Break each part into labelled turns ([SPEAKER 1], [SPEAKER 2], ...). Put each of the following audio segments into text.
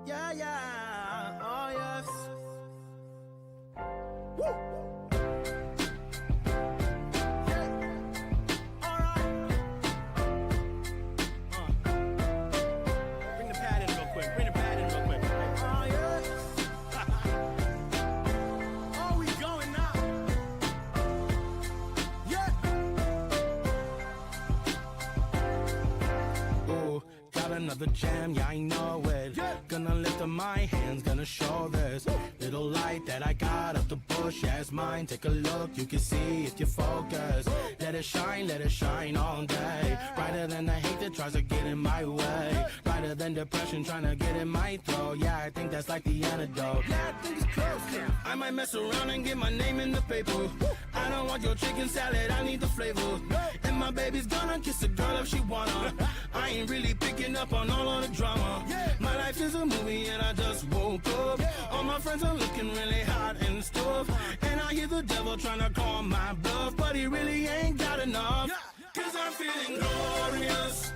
[SPEAKER 1] Yeah, yeah, oh yes. Woo! Yeah, alright. Bring the pad in real quick. Bring the pad in real quick. Oh yes. Oh, we going now. Yeah. Ooh, got another jam, yeah, I know it. Yeah. Gonna lift up my hands, gonna show this little light that I got up the bush. Yeah, it's mine. Take a look, you can see if you focus. Let it shine all day. Brighter than the hate that tries to get in my way. Brighter than depression trying to get in my throat. Yeah, I think that's like the antidote. Yeah, I think it's close. I might mess around and get my name in the paper. I don't want your chicken salad, I need the flavor. And my baby's gonna kiss a girl if she wanna. I ain't really picking up on all of the drama. My life is a movie and I just woke up. All my friends are looking really hot and stuff. And I hear the devil trying to call my bluff, but he really ain't got enough. Cause I'm feeling glorious.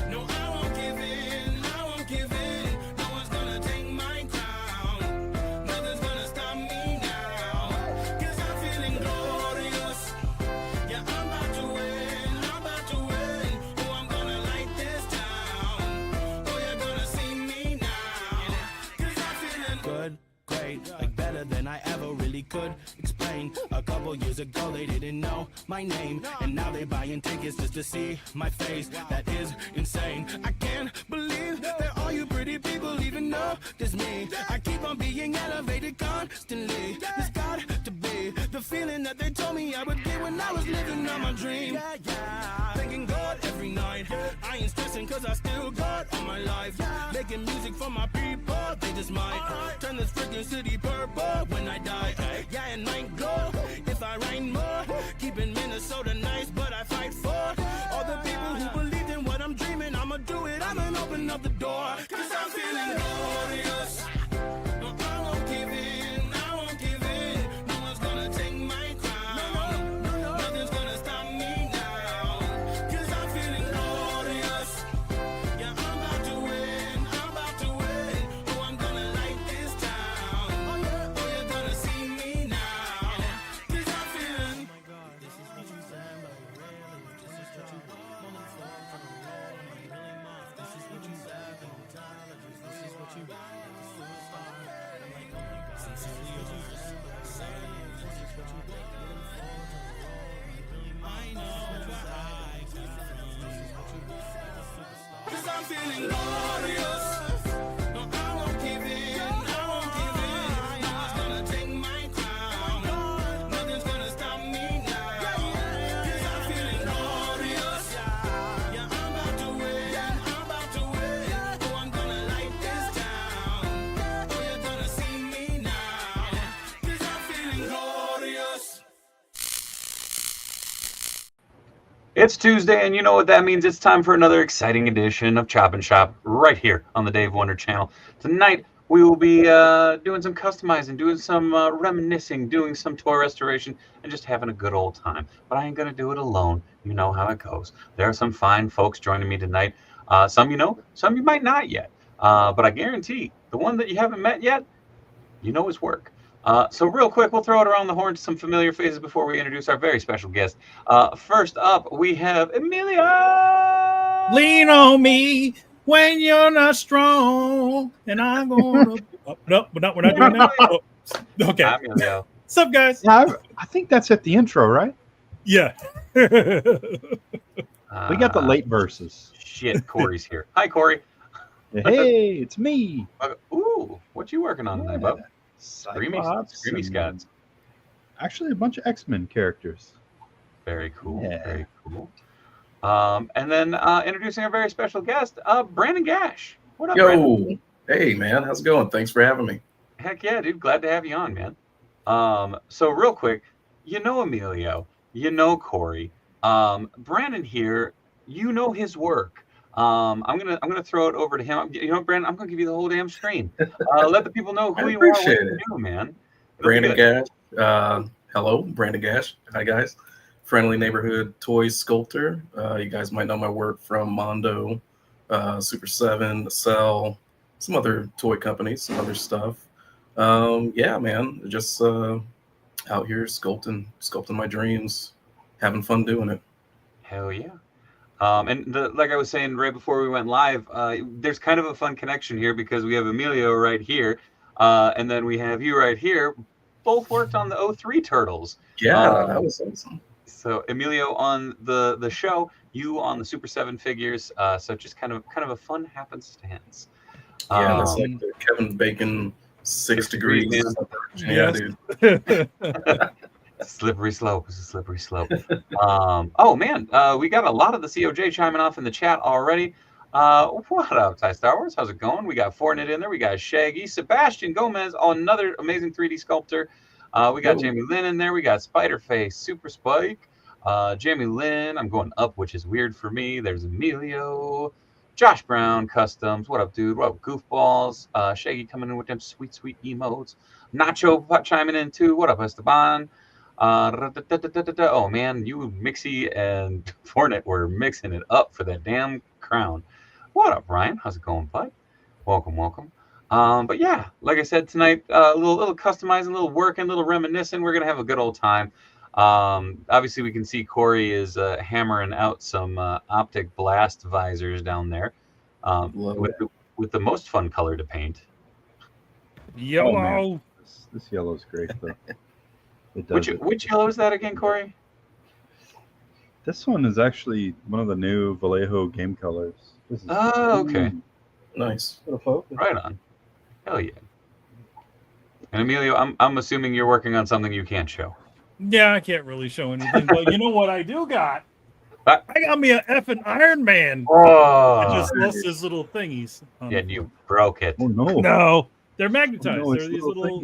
[SPEAKER 1] No, I won't give in, I won't give in. No one's gonna take my crown. Nothing's gonna stop me now. Cause I'm feeling glorious. Yeah, I'm about to win, I'm about to win. Oh, I'm gonna light this town. Oh, you're gonna see me now. Cause I'm feeling good, great, like better than I ever really could explain. A couple years ago they didn't know my name, and now they buying tickets just to see my face. That is insane. I can't believe that all you pretty people even know this me. I keep on being elevated constantly. There's got to be the feeling that they told me I would get when I was living on my dream. Yeah, yeah. Thanking God every night. I ain't stressing cause I still got all my life. Making music for my people, they just might turn this freaking city purple when I die. Yeah, and might glow if I rain more. Keeping Minnesota nice, but I fight for all the people who believed in what I'm dreaming. I'ma do it, I'ma open up the door. Cause I'm feeling glorious. No, I won't give in, I won't give in. No one's gonna take my crown. Nothing's gonna stop me now. Cause I'm feeling glorious. Yeah, I'm about to win, I'm about to win. Oh, I'm gonna light this town. Oh, you're gonna see me now. Cause I'm feeling. Oh my God, this is what you said, but really, this is what you want. Rolling forward from the road, am I really not? This is what you said, but intelligence, this is what you want. Like a superstar. I'm like, oh my God, sincerely, what you said, but I say, this is what you want. Rolling forward from the road, am I really not? I know where I got from. This is what you want. Like a superstar. Cause I'm feeling glorious. No, I won't give in, I won't give in. No one's gonna take my crown. Nothing's gonna stop me now. Cause I'm feeling glorious. Yeah, I'm about to win, I'm about to win. Oh, I'm gonna light this town. Oh, you're gonna see me now. Cause I'm feeling glorious.
[SPEAKER 2] It's Tuesday, and you know what that means. It's time for another exciting edition of Choppin' Shop right here on the Dave Wonder channel. Tonight, we will be doing some customizing, doing some reminiscing, doing some toy restoration, and just having a good old time. But I ain't going to do it alone. You know how it goes. There are some fine folks joining me tonight. Some you know, some you might not yet. But I guarantee, the one that you haven't met yet, you know his work. So real quick, we'll throw it around the horn to some familiar faces before we introduce our very special guest. First up, we have Amelia.
[SPEAKER 3] Lean on me when you're not strong, and I'm gonna. No, we're not doing that. Oh, okay.
[SPEAKER 2] Hi, Amelia.
[SPEAKER 3] What's up, guys?
[SPEAKER 4] Yeah, I think that's at the intro, right?
[SPEAKER 3] Yeah.
[SPEAKER 4] We got the late verses.
[SPEAKER 2] Shit, Corey's here. Hi, Corey.
[SPEAKER 4] Hey, it's me.
[SPEAKER 2] Ooh, what you working on tonight, bub?
[SPEAKER 4] Cyclops
[SPEAKER 2] Screamy
[SPEAKER 4] and
[SPEAKER 2] Scots.
[SPEAKER 4] Actually, a bunch of X-Men characters.
[SPEAKER 2] Very cool.
[SPEAKER 4] Yeah.
[SPEAKER 2] Very cool. And then introducing our very special guest, Brandon Gash. What up, Brandon?
[SPEAKER 5] Yo, hey man, how's it going? Thanks for having me.
[SPEAKER 2] Heck yeah, dude. Glad to have you on, man. So real quick, you know Emilio, you know Corey. Brandon here, you know his work. I'm gonna throw it over to him. You know, Brandon, I'm gonna give you the whole damn screen. Let the people know who you are, what you do, man.
[SPEAKER 5] Brandon Gash. Hello, Brandon Gash. Hi guys. Friendly neighborhood toy sculptor. You guys might know my work from Mondo, Super 7, The Cell, some other toy companies, some other stuff. Yeah, man, just out here sculpting my dreams, having fun doing it.
[SPEAKER 2] Hell yeah. And like I was saying right before we went live, there's kind of a fun connection here because we have Emilio right here, and then we have you right here. Both worked on the '03 Turtles.
[SPEAKER 5] Yeah, that was awesome.
[SPEAKER 2] So Emilio on the show, you on the Super 7 figures. So just kind of a fun happenstance.
[SPEAKER 5] Yeah, that's like the Kevin Bacon 6 degrees. Yeah, dude.
[SPEAKER 2] Slippery slope. It's a slippery slope. Oh man, we got a lot of the COJ chiming off in the chat already. What up, Ty Star Wars? How's it going? We got Fortnite in there. We got Shaggy, Sebastian Gomez, another amazing 3D sculptor. We got Jamie Lynn in there. We got Spiderface, Super Spike, Jamie Lynn. I'm going up, which is weird for me. There's Emilio, Josh Brown Customs. What up, dude? What up, Goofballs? Shaggy coming in with them sweet emotes. Nacho chiming in too. What up, Esteban? Oh man, you Mixie and Fortnite were mixing it up for that damn crown. What up, Ryan? How's it going, bud? Welcome. But yeah, like I said tonight, a little customizing, a little working, a little reminiscing. We're gonna have a good old time. Obviously, we can see Corey is hammering out some optic blast visors down there with the most fun color to paint.
[SPEAKER 3] Yellow.
[SPEAKER 4] This yellow's great though. It does
[SPEAKER 2] Which yellow is that again, Corey?
[SPEAKER 4] This one is actually one of the new Vallejo game colors. This is
[SPEAKER 2] okay.
[SPEAKER 5] Nice.
[SPEAKER 2] Right on. Hell yeah. And Emilio, I'm assuming you're working on something you can't show.
[SPEAKER 3] Yeah, I can't really show anything, but you know what I do got? I got me an effing Iron Man.
[SPEAKER 2] Oh,
[SPEAKER 3] I just lost his little thingies.
[SPEAKER 2] Yeah, you broke it.
[SPEAKER 4] Oh no.
[SPEAKER 3] No, they're magnetized.
[SPEAKER 4] No,
[SPEAKER 3] they're these little.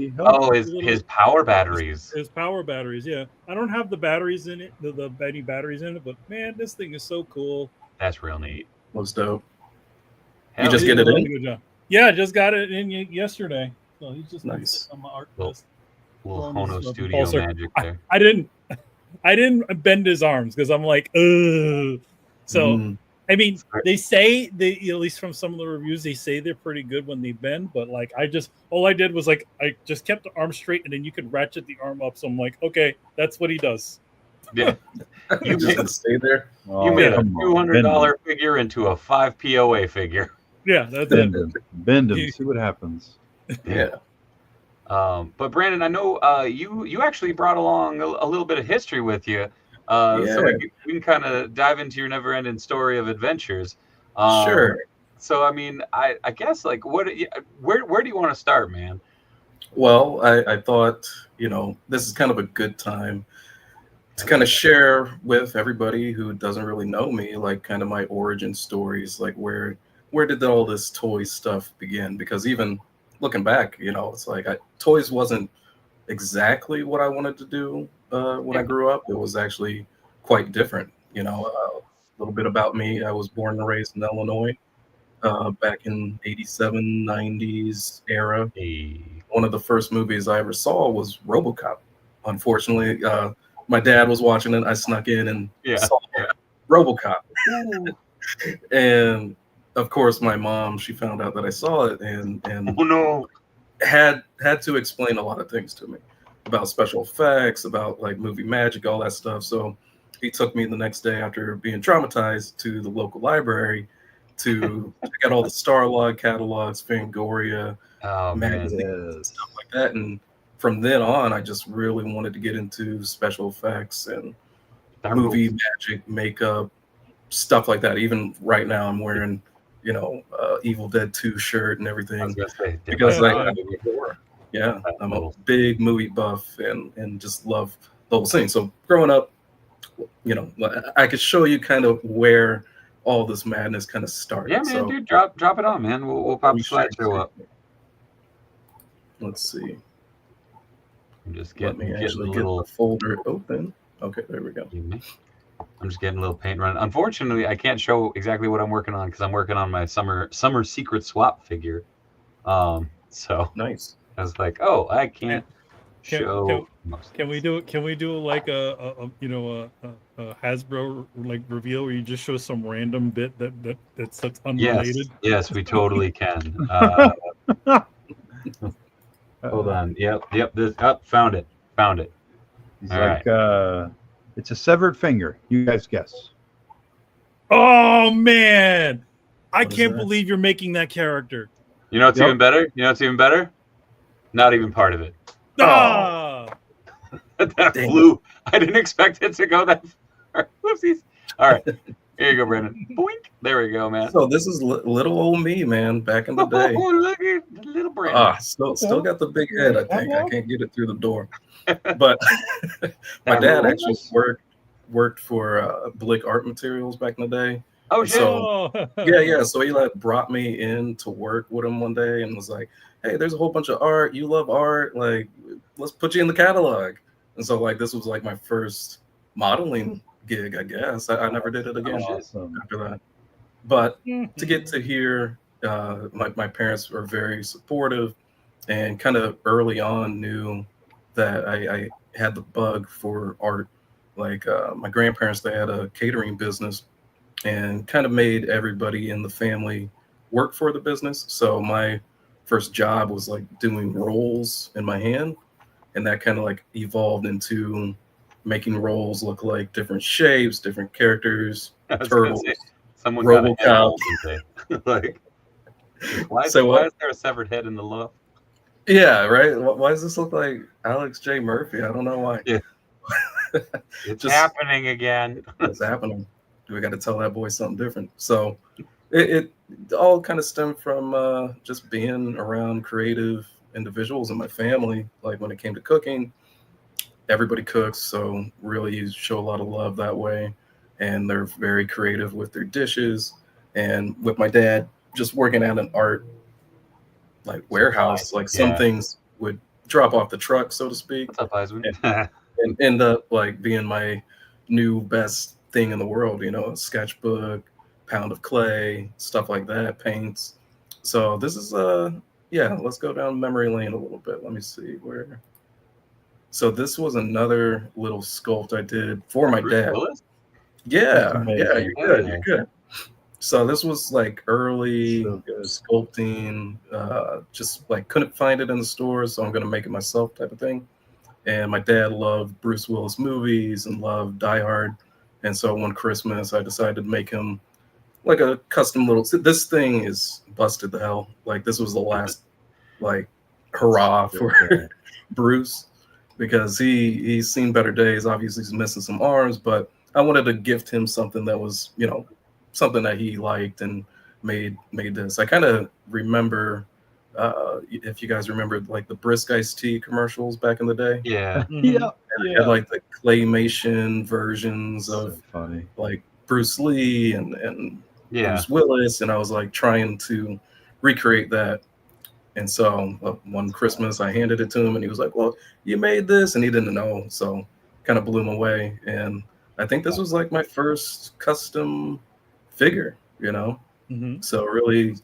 [SPEAKER 2] His power batteries.
[SPEAKER 3] His power batteries. Yeah, I don't have the batteries in it, the any batteries in it, but man, this thing is so cool.
[SPEAKER 2] That's real neat.
[SPEAKER 5] Looks dope.
[SPEAKER 2] Hell
[SPEAKER 5] You just get it in?
[SPEAKER 3] Yeah, I just got it in yesterday. So he's just
[SPEAKER 5] nice
[SPEAKER 3] on my art list.
[SPEAKER 2] Little Hono Studio magic there.
[SPEAKER 3] I didn't bend his arms because I'm like, ugh. So I mean, they say at least from some of the reviews, they say they're pretty good when they bend, but like all I did was like I just kept the arm straight and then you could ratchet the arm up. So I'm like, okay, that's what he does.
[SPEAKER 2] Yeah.
[SPEAKER 5] You just stay there.
[SPEAKER 2] You made a $200 figure into a 5 POA figure.
[SPEAKER 3] Yeah, that's
[SPEAKER 4] bend him, see what happens.
[SPEAKER 5] Yeah.
[SPEAKER 2] But Brandon, I know you actually brought along a little bit of history with you, so we can kind of dive into your never-ending story of adventures.
[SPEAKER 5] Sure.
[SPEAKER 2] So I mean, I guess like where do you want to start, man?
[SPEAKER 5] Well, I thought this is kind of a good time to kind of share with everybody who doesn't really know me, like kind of my origin stories, like where did all this toy stuff begin? Because even looking back, it's like toys wasn't exactly what I wanted to do when I grew up. It was actually quite different. A little bit about me. I was born and raised in Illinois back in 87, 90s era. One of the first movies I ever saw was RoboCop. Unfortunately, my dad was watching it. I snuck in and saw RoboCop. And of course, my mom, she found out that I saw it and
[SPEAKER 2] oh no,
[SPEAKER 5] had to explain a lot of things to me about special effects, about like movie magic, all that stuff. So he took me the next day after being traumatized to the local library to check out all the Starlog catalogs, Fangoria, magazines, stuff like that. And from then on, I just really wanted to get into special effects and movie magic, makeup, stuff like that. Even right now, I'm wearing Evil Dead 2 shirt and everything because I'm a big movie buff and just love the whole thing. So growing up, I could show you kind of where all this madness kind of started.
[SPEAKER 2] Yeah, man, dude, drop it on, man. We'll pop the slideshow up.
[SPEAKER 5] Let's see.
[SPEAKER 2] I'm just
[SPEAKER 5] get the folder open. Okay, there we go.
[SPEAKER 2] I'm just getting a little paint running. Unfortunately, I can't show exactly what I'm working on because I'm working on my summer secret swap figure. So
[SPEAKER 5] nice.
[SPEAKER 2] I was like, oh, I can't show
[SPEAKER 3] Can we do like a Hasbro like reveal where you just show some random bit that's unrelated?
[SPEAKER 2] Yes, we totally can. Hold on. Yep. This found it.
[SPEAKER 4] He's
[SPEAKER 2] All
[SPEAKER 4] like, it's a severed finger. You guys guess.
[SPEAKER 3] Oh man, I
[SPEAKER 5] What is
[SPEAKER 3] can't
[SPEAKER 5] that?
[SPEAKER 3] believe you're making that character.
[SPEAKER 2] You know what's
[SPEAKER 4] Yep.
[SPEAKER 2] even better? Not even part of it.
[SPEAKER 3] Ah,
[SPEAKER 2] That
[SPEAKER 5] Dang
[SPEAKER 2] flew. I didn't expect it to go that far. Whoopsies. All right. Here you go, Brandon. Boink. There we go, man.
[SPEAKER 5] So this is little old me, man, back in the day.
[SPEAKER 2] Look at the little Brandon.
[SPEAKER 5] Still got the big head. I think I can't get it through the door. But my dad actually worked for Blick Art Materials back in the day.
[SPEAKER 2] Oh,
[SPEAKER 5] And
[SPEAKER 2] shit.
[SPEAKER 5] so yeah. So he like brought me in to work with him one day and was like, "Hey, there's a whole bunch of art. You love art. Like, let's put you in the catalog." And so like this was like my first modeling gig, I guess. I never did it again
[SPEAKER 4] Awesome.
[SPEAKER 5] after that. But to get to here, my parents were very supportive and kind of early on knew that I had the bug for art. Like my grandparents, they had a catering business and kind of made everybody in the family work for the business. So my first job was like doing rolls in my hand, and that kind of like evolved into making rolls look like different shapes, different characters,
[SPEAKER 2] I was gonna
[SPEAKER 5] turtles,
[SPEAKER 2] say, someone got a head
[SPEAKER 5] RoboCop.
[SPEAKER 2] roll, didn't they? Like, why is there a severed head in the loaf?
[SPEAKER 5] Yeah, right. Why does this look like Alex J. Murphy? I don't know why.
[SPEAKER 2] Yeah. It's
[SPEAKER 5] Just-
[SPEAKER 2] happening again.
[SPEAKER 5] What's happening? We got to tell that boy something different. So it all kind of stemmed from just being around creative individuals in my family. Like when it came to cooking, everybody cooks, so really you show a lot of love that way. And they're very creative with their dishes. And with my dad, just working at an art like warehouse, like some
[SPEAKER 2] Yeah.
[SPEAKER 5] things would drop off the truck, so to speak,
[SPEAKER 2] What's up, Heisman?
[SPEAKER 5] and end up like being my new best thing in the world, you know, a sketchbook, pound of clay, stuff like that, paints. So this is let's go down memory lane a little bit. Let me see where. So this was another little sculpt I did for my
[SPEAKER 2] Bruce
[SPEAKER 5] dad.
[SPEAKER 2] Willis?
[SPEAKER 5] Yeah,
[SPEAKER 4] amazing.
[SPEAKER 5] you're good. You're good. So this was like early
[SPEAKER 4] So good.
[SPEAKER 5] sculpting, just like couldn't find it in the stores, so I'm gonna make it myself type of thing. And my dad loved Bruce Willis movies and loved Die Hard. And so one Christmas I decided to make him like a custom little, this thing is busted to hell. Like this was the last like hurrah for Bruce, because he's seen better days. Obviously he's missing some arms, but I wanted to gift him something that was, you know, something that he liked, and made this. I kind of remember, if you guys remember like the Brisk iced tea commercials back in the day.
[SPEAKER 2] Yeah.
[SPEAKER 4] Yeah.
[SPEAKER 5] And it had like the claymation versions of
[SPEAKER 4] So funny.
[SPEAKER 5] like Bruce Lee and
[SPEAKER 2] Yeah.
[SPEAKER 5] Bruce Willis, and I was like trying to recreate that. And so one Christmas I handed it to him, and he was like, "Well, you made this," and he didn't know, so kind of blew him away. And I think this was like my first custom figure, you know.
[SPEAKER 3] Mhm.
[SPEAKER 5] So really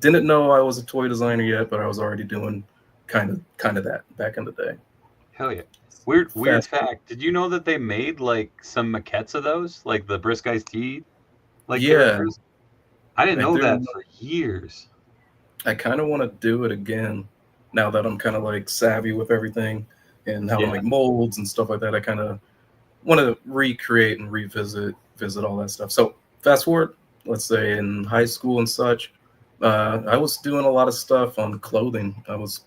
[SPEAKER 5] didn't know I was a toy designer yet, but I was already doing kind of that back in the day.
[SPEAKER 2] Hell yeah. Weird
[SPEAKER 5] Fast food.
[SPEAKER 2] fact. Did you know that they made like some maquettes of those? Like the Brisk iced tea like
[SPEAKER 5] Yeah.
[SPEAKER 2] characters? I didn't know
[SPEAKER 5] do.
[SPEAKER 2] that for years.
[SPEAKER 5] I kind of want to do it again now that I'm kind of like savvy with everything and how to
[SPEAKER 2] Yeah.
[SPEAKER 5] make molds and stuff like that. I kind of want to recreate and visit all that stuff. So fast forward, let's say in high school and such, I was doing a lot of stuff on clothing. I was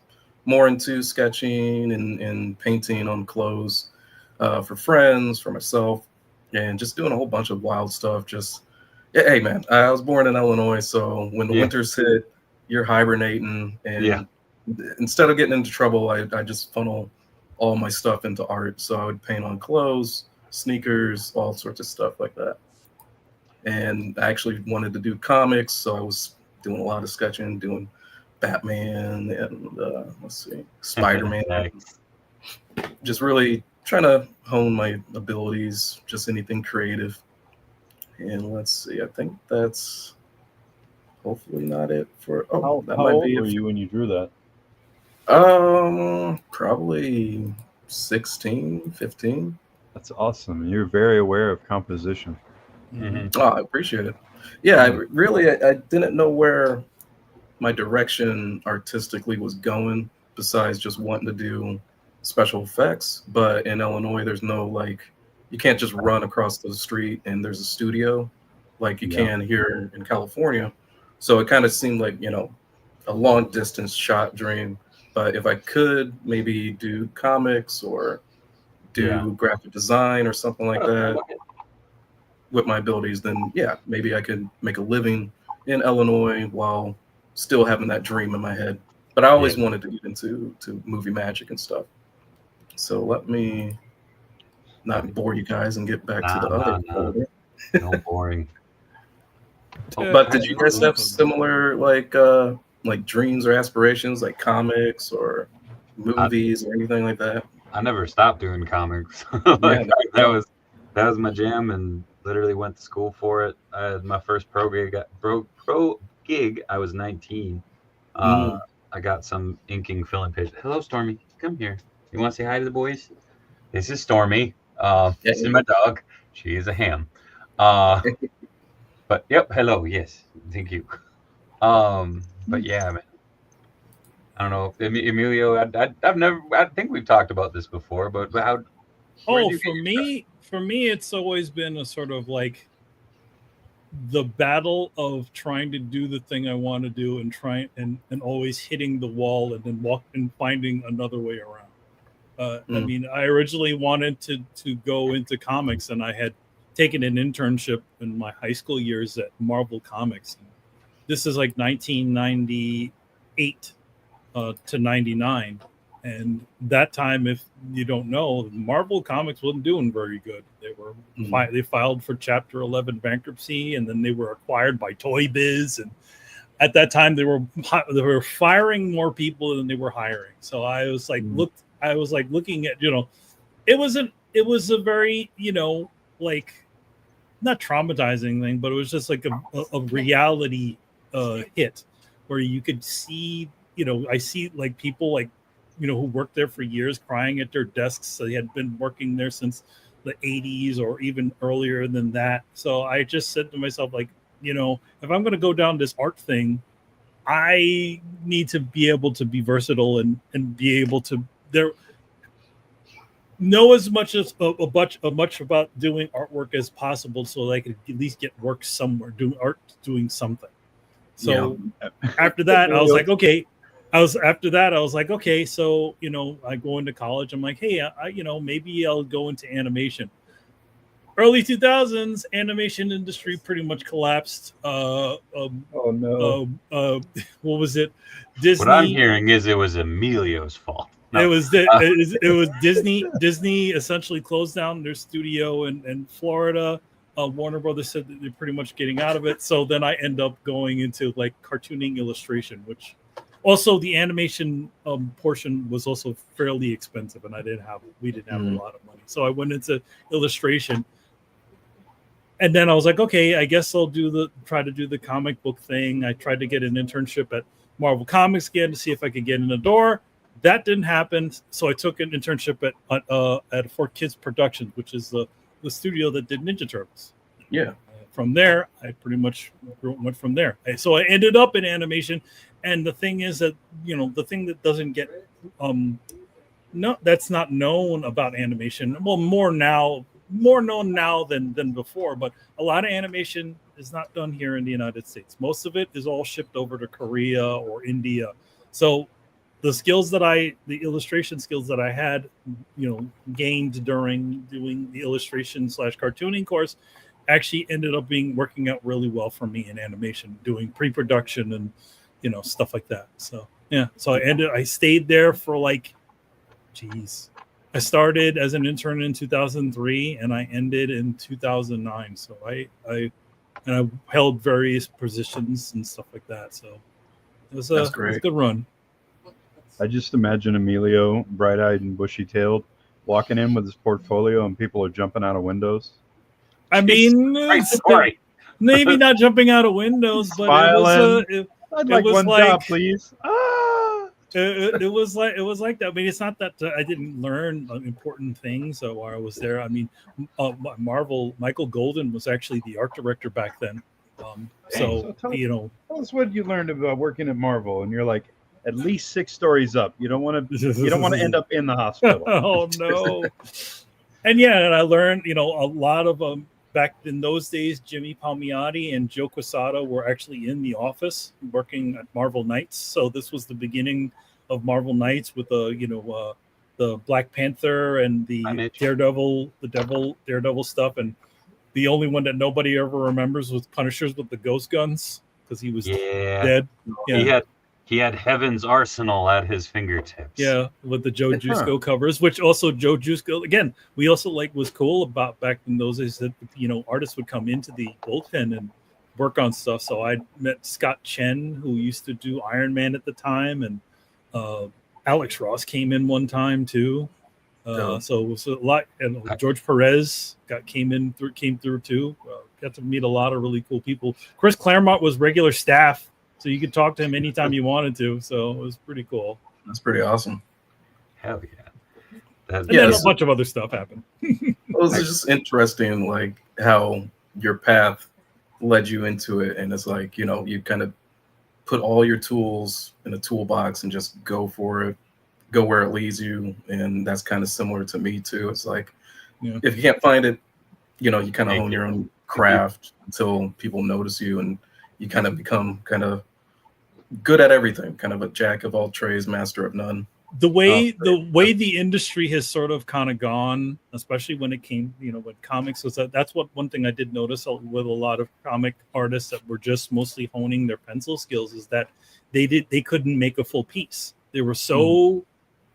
[SPEAKER 5] more into sketching and painting on clothes for friends, for myself, and just doing a whole bunch of wild stuff. Just, yeah, hey man, I was born in Illinois, so when the
[SPEAKER 2] Yeah.
[SPEAKER 5] winters hit, you're hibernating, and
[SPEAKER 2] Yeah.
[SPEAKER 5] instead of getting into trouble, I just funnel all my stuff into art. So I would paint on clothes, sneakers, all sorts of stuff like that. And I actually wanted to do comics, so I was doing a lot of sketching, doing Batman and let's see, Spider-Man.
[SPEAKER 2] Nice.
[SPEAKER 5] Just really trying to hone my abilities, just anything creative. And let's see, I think that's hopefully not it for. Oh,
[SPEAKER 4] How
[SPEAKER 5] that
[SPEAKER 4] how
[SPEAKER 5] might
[SPEAKER 4] old
[SPEAKER 5] be
[SPEAKER 4] were
[SPEAKER 5] it.
[SPEAKER 4] you when you drew that?
[SPEAKER 5] Probably 16, 15.
[SPEAKER 4] That's awesome. You're very aware of composition.
[SPEAKER 2] Mm-hmm.
[SPEAKER 5] Oh, I appreciate it. Yeah, I didn't know where my direction artistically was going besides just wanting to do special effects. But in Illinois, there's no like, you can't just run across the street and there's a studio like you can here in California. So it kind of seemed like, you know, a long distance shot dream. But if I could maybe do comics or do graphic design or something like that with my abilities, then yeah, maybe I could make a living in Illinois while still having that dream in my head. But I always wanted to get into movie magic and stuff. So let me not bore you guys and get back to the other folder.
[SPEAKER 2] No boring.
[SPEAKER 5] But did you guys have similar like dreams or aspirations, like comics or movies or anything like that?
[SPEAKER 2] I never stopped doing comics. That was my jam, and literally went to school for it. I had my first pro gig. I was 19. I got some inking filling page. Hello, Stormy. Come here. You want to say hi to the boys? This is Stormy. This is my dog. She is a ham. But yep, hello. Yes, thank you. But yeah, man. I don't know, Emilio. I've never. I think we've talked about this before, but how?
[SPEAKER 3] Oh, for me, it's always been a sort of like the battle of trying to do the thing I want to do and and always hitting the wall and then finding another way around. I mean, I originally wanted to go into comics, and I had taken an internship in my high school years at Marvel Comics. This is like 1998 to 99. And that time, if you don't know, Marvel Comics wasn't doing very good. They were they filed for Chapter 11 bankruptcy, and then they were acquired by Toy Biz. And at that time, they were firing more people than they were hiring. So I was like looking at, you know, it was a very, you know, like not traumatizing thing, but it was just like a reality hit where you could see, you know, I see like people like, you know, who worked there for years crying at their desks. So they had been working there since the 80s or even earlier than that. So I just said to myself, like, you know, if I'm going to go down this art thing, I need to be able to be versatile and be able to know as much as much about doing artwork as possible, so that I could at least get work somewhere, doing something. So after that, I was like, okay. I was like, okay, so, you know, I go into college. I'm like, hey, you know, maybe I'll go into animation. Early 2000s, animation industry pretty much collapsed. Oh
[SPEAKER 4] no!
[SPEAKER 3] What was it? Disney.
[SPEAKER 2] What I'm hearing is it was Emilio's fault. No.
[SPEAKER 3] It was Disney. Disney essentially closed down their studio in Florida. Warner Brothers said that they're pretty much getting out of it. So then I end up going into like cartooning illustration, which. Also, the animation portion was also fairly expensive, and we didn't have a lot of money. So I went into illustration, and then I was like, okay, I guess I'll try to do the comic book thing. I tried to get an internship at Marvel Comics again to see if I could get in the door. That didn't happen, so I took an internship at For Kids Productions, which is the studio that did Ninja Turtles.
[SPEAKER 5] Yeah.
[SPEAKER 3] From there, I pretty much went from there. So I ended up in animation. And the thing is that, you know, the thing that doesn't get that's not known about animation. Well, more known now than before, but a lot of animation is not done here in the United States. Most of it is all shipped over to Korea or India. So the illustration skills that I had, you know, gained during doing the illustration / cartooning course actually ended up working out really well for me in animation, doing pre-production and, you know, stuff like that. So yeah, so I stayed there for like, I started as an intern in 2003 and I ended in 2009. So I held various positions and stuff like that. So it was a good run.
[SPEAKER 4] I just imagine Emilio, bright-eyed and bushy-tailed, walking in with his portfolio and people are jumping out of windows.
[SPEAKER 3] I mean, maybe not jumping out of windows, but
[SPEAKER 4] I'd like one job, please.
[SPEAKER 3] it was like that. I mean, it's not that I didn't learn important things while I was there. I mean, Michael Golden was actually the art director back then.
[SPEAKER 4] So tell us what you learned about working at Marvel, and you're like at least 6 stories up. You don't want to end up in the hospital.
[SPEAKER 3] Oh no. And I learned, a lot of back in those days, Jimmy Palmiotti and Joe Quesada were actually in the office working at Marvel Knights. So this was the beginning of Marvel Knights with the Black Panther and the Daredevil stuff. And the only one that nobody ever remembers was Punishers with the ghost guns because he was dead. Yeah.
[SPEAKER 2] He had Heaven's Arsenal at his fingertips.
[SPEAKER 3] Yeah, with the Joe Jusko covers, which also Joe Jusko, again, we also was cool about back in those days that, artists would come into the bullpen and work on stuff. So I met Scott Chen, who used to do Iron Man at the time, and Alex Ross came in one time too. So it was a lot, and George Perez came through too. Got to meet a lot of really cool people. Chris Claremont was regular staff, so you could talk to him anytime you wanted to. So it was pretty cool.
[SPEAKER 5] That's pretty awesome.
[SPEAKER 2] Hell yeah.
[SPEAKER 3] And then a bunch of other stuff happened.
[SPEAKER 5] It was just interesting, like how your path led you into it. And it's like, you kind of put all your tools in a toolbox and just go for it, go where it leads you. And that's kind of similar to me too. It's like, if you can't find it, you kind of hone your own craft until people notice you, and you kind of become kind of good at everything, kind of a jack of all trades, master of none.
[SPEAKER 3] The way the industry has sort of kind of gone, especially when it came, when comics was that's one thing I did notice with a lot of comic artists that were just mostly honing their pencil skills is that they couldn't make a full piece. They were so,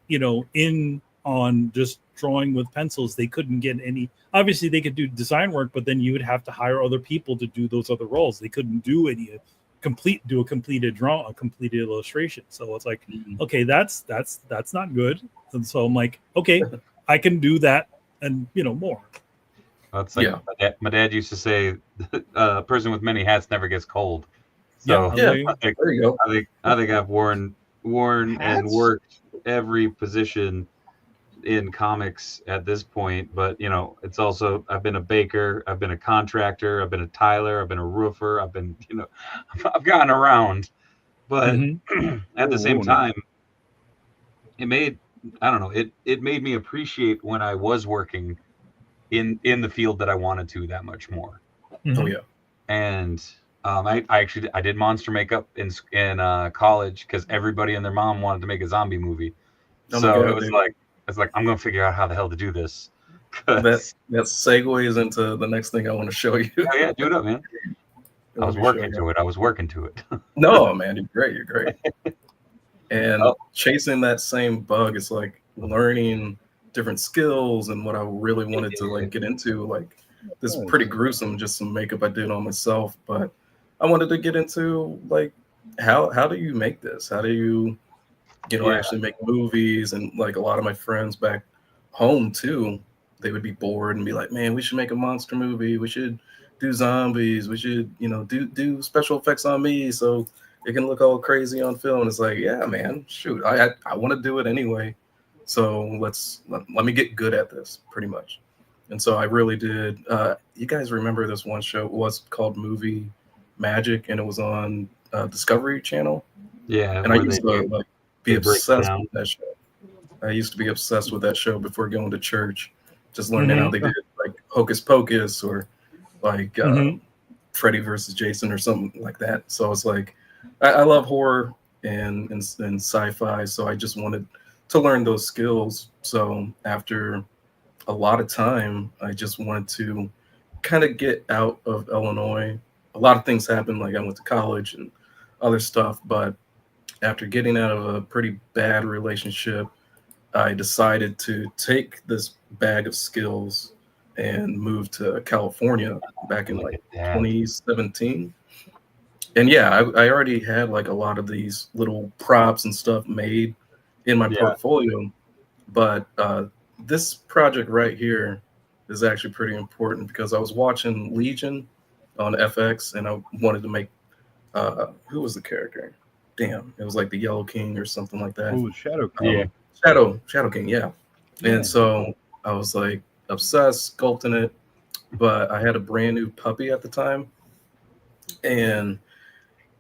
[SPEAKER 3] in on just drawing with pencils, they couldn't get any. Obviously, they could do design work, but then you would have to hire other people to do those other roles. They couldn't do a completed illustration. So it's like, okay, that's not good. And so I'm like, okay, I can do that and more.
[SPEAKER 2] It's like my dad used to say, a person with many hats never gets cold. So
[SPEAKER 5] there you go.
[SPEAKER 2] I think I've worn and worked every position in comics at this point, but it's also, I've been a baker, I've been a contractor, I've been a tiler, I've been a roofer, I've been I've gotten around, but at the same time it made me appreciate when I was working in the field that I wanted to that much more.
[SPEAKER 5] Oh yeah.
[SPEAKER 2] And I did monster makeup in college because everybody and their mom wanted to make a zombie movie. It's like, I'm going to figure out how the hell to do this.
[SPEAKER 5] That segues into the next thing I want to show you.
[SPEAKER 2] Oh, yeah, do it up, man. I was working to it.
[SPEAKER 5] No, man, you're great. And chasing that same bug, it's like learning different skills and what I really wanted to get into. Like, this is pretty gruesome, just some makeup I did on myself. But I wanted to get into how do you make this? How do you actually make movies? And a lot of my friends back home too, they would be bored and be like, man, we should make a monster movie. We should do zombies. We should, do special effects on me so it can look all crazy on film. And it's like, yeah, man, shoot, I want to do it anyway. So let me get good at this, pretty much. And so I really did. You guys remember this one show? It was called Movie Magic, and it was on Discovery Channel.
[SPEAKER 2] Yeah,
[SPEAKER 5] and I used to be obsessed with that show. I used to be obsessed with that show before going to church, just learning how they did Hocus Pocus or Freddy versus Jason or something like that. So it's like, I love horror and sci-fi, so I just wanted to learn those skills. So after a lot of time, I just wanted to kind of get out of Illinois. A lot of things happened, like I went to college and other stuff, but after getting out of a pretty bad relationship, I decided to take this bag of skills and move to California back in 2017. And I already had a lot of these little props and stuff made in my portfolio. But this project right here is actually pretty important because I was watching Legion on FX and I wanted to make, who was the character? damn, it was like the Yellow King or something like that.
[SPEAKER 4] Oh, Shadow King.
[SPEAKER 2] Yeah.
[SPEAKER 5] Shadow King, yeah. And so I was like obsessed sculpting it, but I had a brand new puppy at the time, and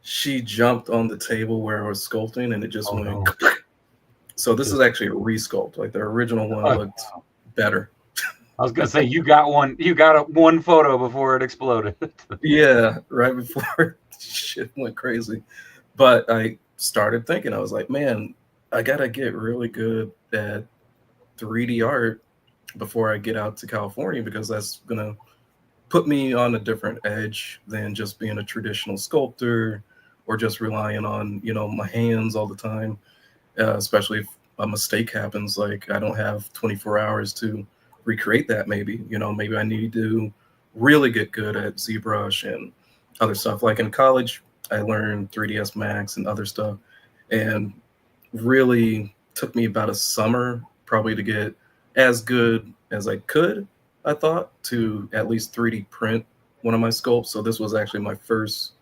[SPEAKER 5] she jumped on the table where I was sculpting, and it just went.
[SPEAKER 2] No.
[SPEAKER 5] So this is actually a resculpt. Like the original one looked better.
[SPEAKER 2] I was gonna say you got one photo before it exploded.
[SPEAKER 5] Yeah, right before shit went crazy. But I started thinking, I was like, man, I gotta get really good at 3D art before I get out to California, because that's gonna put me on a different edge than just being a traditional sculptor or just relying on, my hands all the time. Especially if a mistake happens, like I don't have 24 hours to recreate that. Maybe I need to really get good at ZBrush and other stuff. Like in college, I learned 3ds Max and other stuff, and really took me about a summer probably to get as good as I could, I thought, to at least 3D print one of my sculpts. So this was actually my first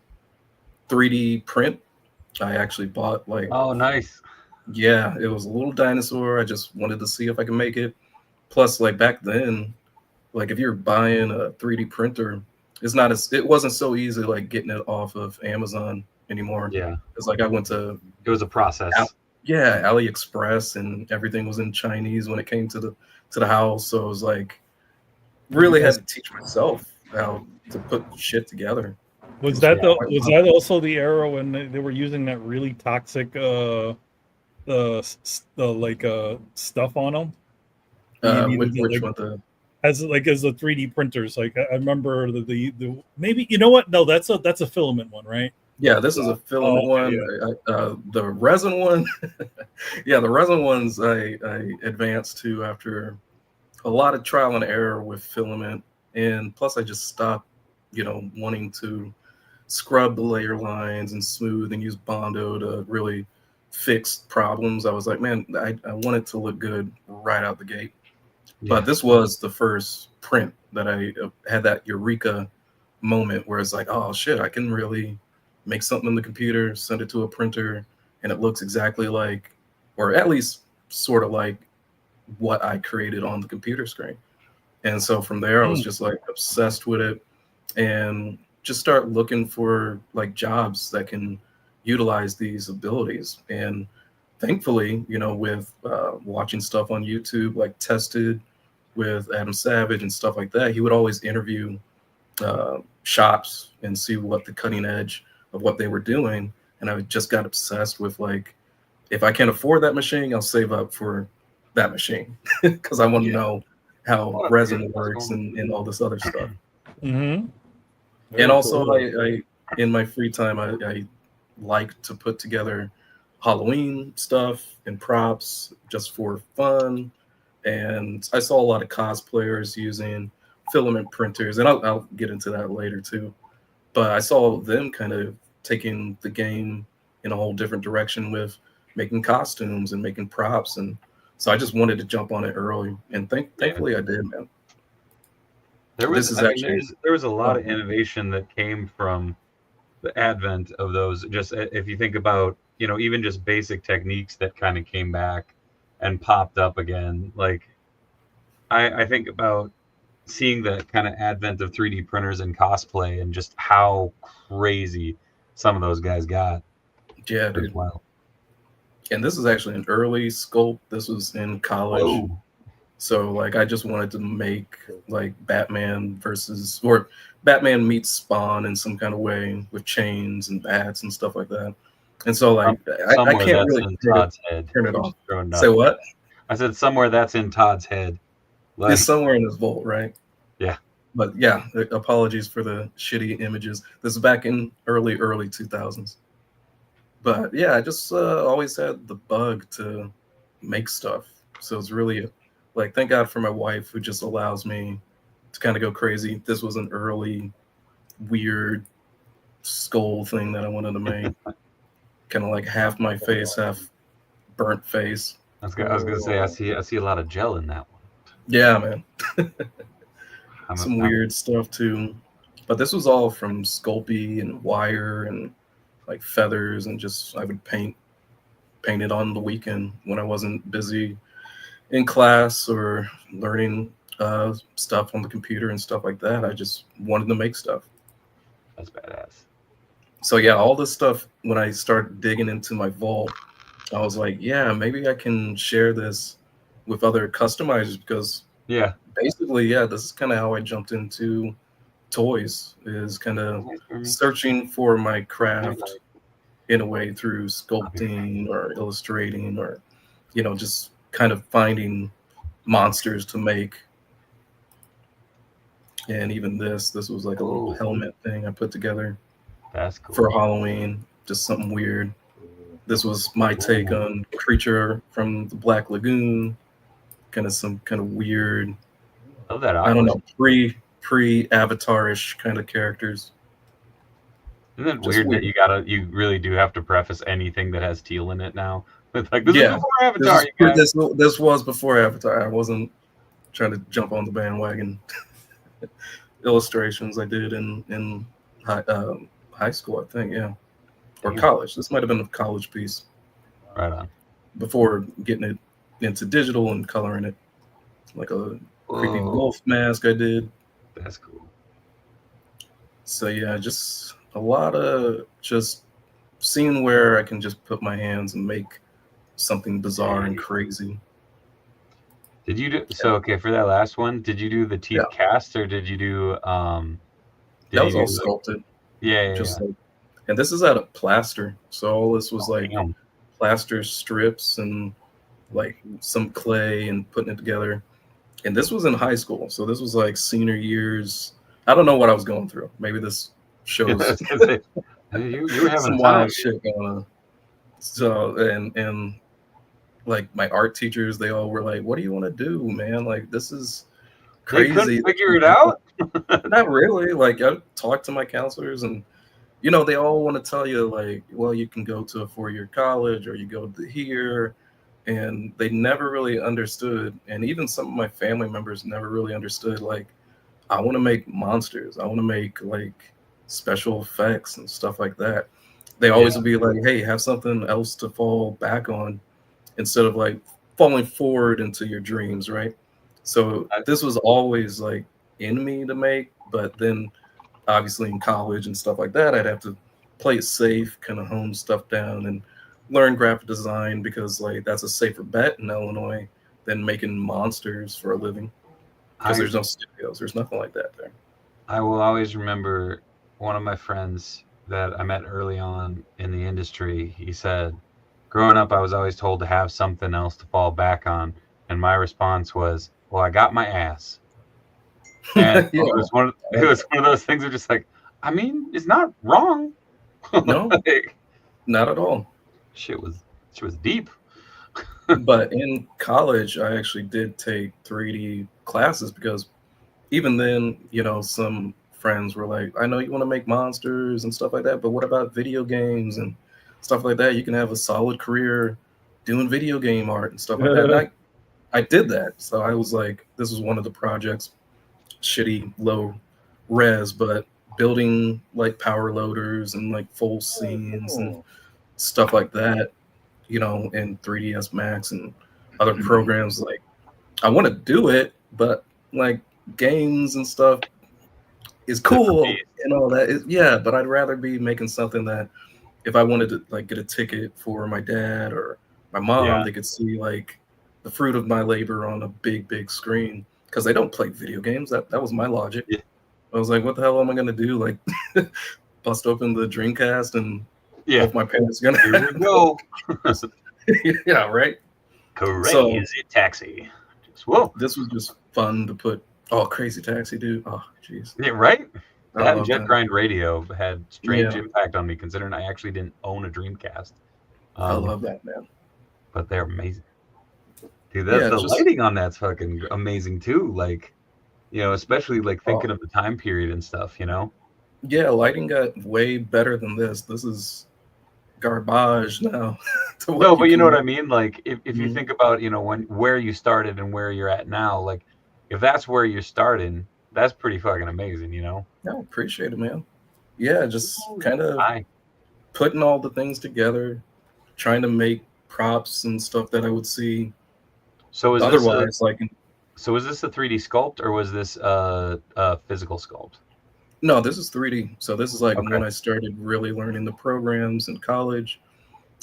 [SPEAKER 5] 3D print. I actually bought like,
[SPEAKER 2] Oh, nice.
[SPEAKER 5] yeah, it was a little dinosaur. I just wanted to see if I could make it. Plus, like back then, like if you're buying a 3D printer, it wasn't so easy like getting it off of Amazon anymore.
[SPEAKER 2] Yeah.
[SPEAKER 5] It's like I went to,
[SPEAKER 2] It was a process.
[SPEAKER 5] yeah, AliExpress, and everything was in Chinese when it came to the house. So it was like really had to teach myself how to put shit together.
[SPEAKER 3] Was that also the era when they were using that really toxic stuff on them?
[SPEAKER 5] Which one?
[SPEAKER 3] As the 3D printers. Like I remember the maybe, you know what? No, that's a filament one, right?
[SPEAKER 5] Yeah, this is a filament one.
[SPEAKER 3] Yeah.
[SPEAKER 5] The resin one, yeah, the resin ones I advanced to after a lot of trial and error with filament, and plus I just stopped, wanting to scrub the layer lines and smooth and use Bondo to really fix problems. I was like, man, I want it to look good right out the gate.
[SPEAKER 2] Yeah.
[SPEAKER 5] But this was the first print that I had that eureka moment where it's like, oh shit, I can really make something in the computer, send it to a printer, and it looks exactly like, or at least sort of like what I created on the computer screen. And so from there, I was just like obsessed with it, and just start looking for like jobs that can utilize these abilities. And thankfully, with watching stuff on YouTube, like Tested with Adam Savage and stuff like that, he would always interview shops and see what the cutting edge of what they were doing. And I just got obsessed with like, if I can't afford that machine, I'll save up for that machine because I want to know how resin works and all this other stuff.
[SPEAKER 3] Mm-hmm.
[SPEAKER 5] And also, I in my free time, I like to put together Halloween stuff and props just for fun. And I saw a lot of cosplayers using filament printers, and I'll get into that later too. But I saw them kind of taking the game in a whole different direction with making costumes and making props. And so I just wanted to jump on it early, and thankfully I did, man.
[SPEAKER 2] There was a lot of innovation that came from the advent of those. Just if you think about, even just basic techniques that kind of came back and popped up again. Like I think about seeing the kind of advent of 3D printers and cosplay, and just how crazy some of those guys got.
[SPEAKER 5] Yeah, dude.
[SPEAKER 2] Wow.
[SPEAKER 5] And this is actually an early sculpt. This was in college.
[SPEAKER 2] Whoa.
[SPEAKER 5] So like I just wanted to make like Batman meets Spawn in some kind of way with chains and bats and stuff like that. And so like I can't really turn it off. Say what?
[SPEAKER 2] I said somewhere that's in Todd's head.
[SPEAKER 5] Like, it's somewhere in his vault, right?
[SPEAKER 2] Yeah.
[SPEAKER 5] But yeah, apologies for the shitty images. This is back in early 2000s. But yeah, I just always had the bug to make stuff. So it's really like, thank God for my wife who just allows me to kind of go crazy. This was an early weird skull thing that I wanted to make. Kind of like half my face, half burnt face.
[SPEAKER 2] I was gonna say I see a lot of gel in that one.
[SPEAKER 5] Yeah, man. Some weird stuff too. But this was all from Sculpey and Wire and like feathers, and just I would paint it on the weekend when I wasn't busy in class or learning stuff on the computer and stuff like that. I just wanted to make stuff.
[SPEAKER 2] That's badass.
[SPEAKER 5] So yeah, all this stuff, when I started digging into my vault, I was like, yeah, maybe I can share this with other customizers, because
[SPEAKER 2] Yeah.
[SPEAKER 5] basically, yeah, this is kind of how I jumped into toys, is kind of searching for my craft in a way through sculpting or illustrating, or, you know, just kind of finding monsters to make. And even this was like a little helmet thing I put together.
[SPEAKER 2] That's cool.
[SPEAKER 5] For Halloween, just something weird. This was my take on Creature from the Black Lagoon, kind of some kind of weird,
[SPEAKER 2] I love that.
[SPEAKER 5] I don't know, pre-Avatar-ish kind of characters.
[SPEAKER 2] Isn't it weird that you really do have to preface anything that has teal in it now? It's like, this is before Avatar, you guys.
[SPEAKER 5] This was before Avatar. I wasn't trying to jump on the bandwagon. Illustrations I did in high school, I think, yeah, or college. This might have been a college piece.
[SPEAKER 2] Right on.
[SPEAKER 5] Before getting it into digital and coloring it, like a creepy wolf mask I did.
[SPEAKER 2] That's cool.
[SPEAKER 5] So yeah, just a lot of just seeing where I can just put my hands and make something bizarre and crazy.
[SPEAKER 2] Did you do so? Okay, for that last one, did you do the teeth cast, or did you do?
[SPEAKER 5] That was all sculpted.
[SPEAKER 2] Yeah.
[SPEAKER 5] Like, and this is out of plaster, so all this was like plaster strips and like some clay and putting it together. And this was in high school, so this was like senior years. I don't know what I was going through. Maybe this shows
[SPEAKER 2] you were having
[SPEAKER 5] some wild shit going on. So and like my art teachers, they all were like, "What do you want to do, man? Like, this is crazy."
[SPEAKER 2] They couldn't figure it out.
[SPEAKER 5] Not really. Like, I talked to my counselors, and you know, they all want to tell you like, well, you can go to a 4-year college, or you go to here, and they never really understood. And even some of my family members never really understood. Like, I want to make monsters. I want to make like special effects and stuff like that. They always would be like, "Hey, have something else to fall back on, instead of like falling forward into your dreams," right? So this was always like in me to make, but then obviously in college and stuff like that, I'd have to play it safe, kind of hone stuff down and learn graphic design, because like that's a safer bet in Illinois than making monsters for a living, because there's no studios, there's nothing like that there.
[SPEAKER 2] I will always remember one of my friends that I met early on in the industry. He said, growing up, I was always told to have something else to fall back on. And my response was, well, I got my ass. And it was one of those things of just like, I mean, it's not wrong.
[SPEAKER 5] No, like, not at all.
[SPEAKER 2] Shit was deep.
[SPEAKER 5] But in college, I actually did take 3D classes, because even then, you know, some friends were like, I know you want to make monsters and stuff like that, but what about video games and stuff like that? You can have a solid career doing video game art and stuff like that. And I did that. So I was like, this was one of the projects, shitty, low res, but building like power loaders and like full scenes and stuff like that, you know, in 3ds Max and other programs. Like, I want to do it, but like games and stuff is cool and all that is, but I'd rather be making something that if I wanted to like get a ticket for my dad or my mom, they could see like the fruit of my labor on a big screen, because they don't play video games. That was my logic. I was like, what the hell am I gonna do? Like bust open the Dreamcast and hope my parents are gonna
[SPEAKER 2] here we go.
[SPEAKER 5] Yeah, right.
[SPEAKER 2] Crazy Taxi. Whoa.
[SPEAKER 5] This was just fun to put. Oh, Crazy Taxi, dude. Oh, jeez.
[SPEAKER 2] Yeah, right? That and Jet Grind Radio had strange impact on me, considering I actually didn't own a Dreamcast.
[SPEAKER 5] I love that, man.
[SPEAKER 2] But they're amazing. Dude, the lighting on that's fucking amazing, too. Like, you know, especially like thinking of the time period and stuff, you know?
[SPEAKER 5] Yeah, lighting got way better than this. This is garbage now.
[SPEAKER 2] No, but you know what I mean? Like, if you think about, you know, where you started and where you're at now, like, if that's where you're starting, that's pretty fucking amazing, you know?
[SPEAKER 5] I appreciate it, man. Yeah, just kind of putting all the things together, trying to make props and stuff that I would see
[SPEAKER 2] So is
[SPEAKER 5] otherwise.
[SPEAKER 2] So was this a 3D sculpt or was this a physical sculpt?
[SPEAKER 5] No, this is 3D. So this is like
[SPEAKER 2] Okay.
[SPEAKER 5] when I started really learning the programs in college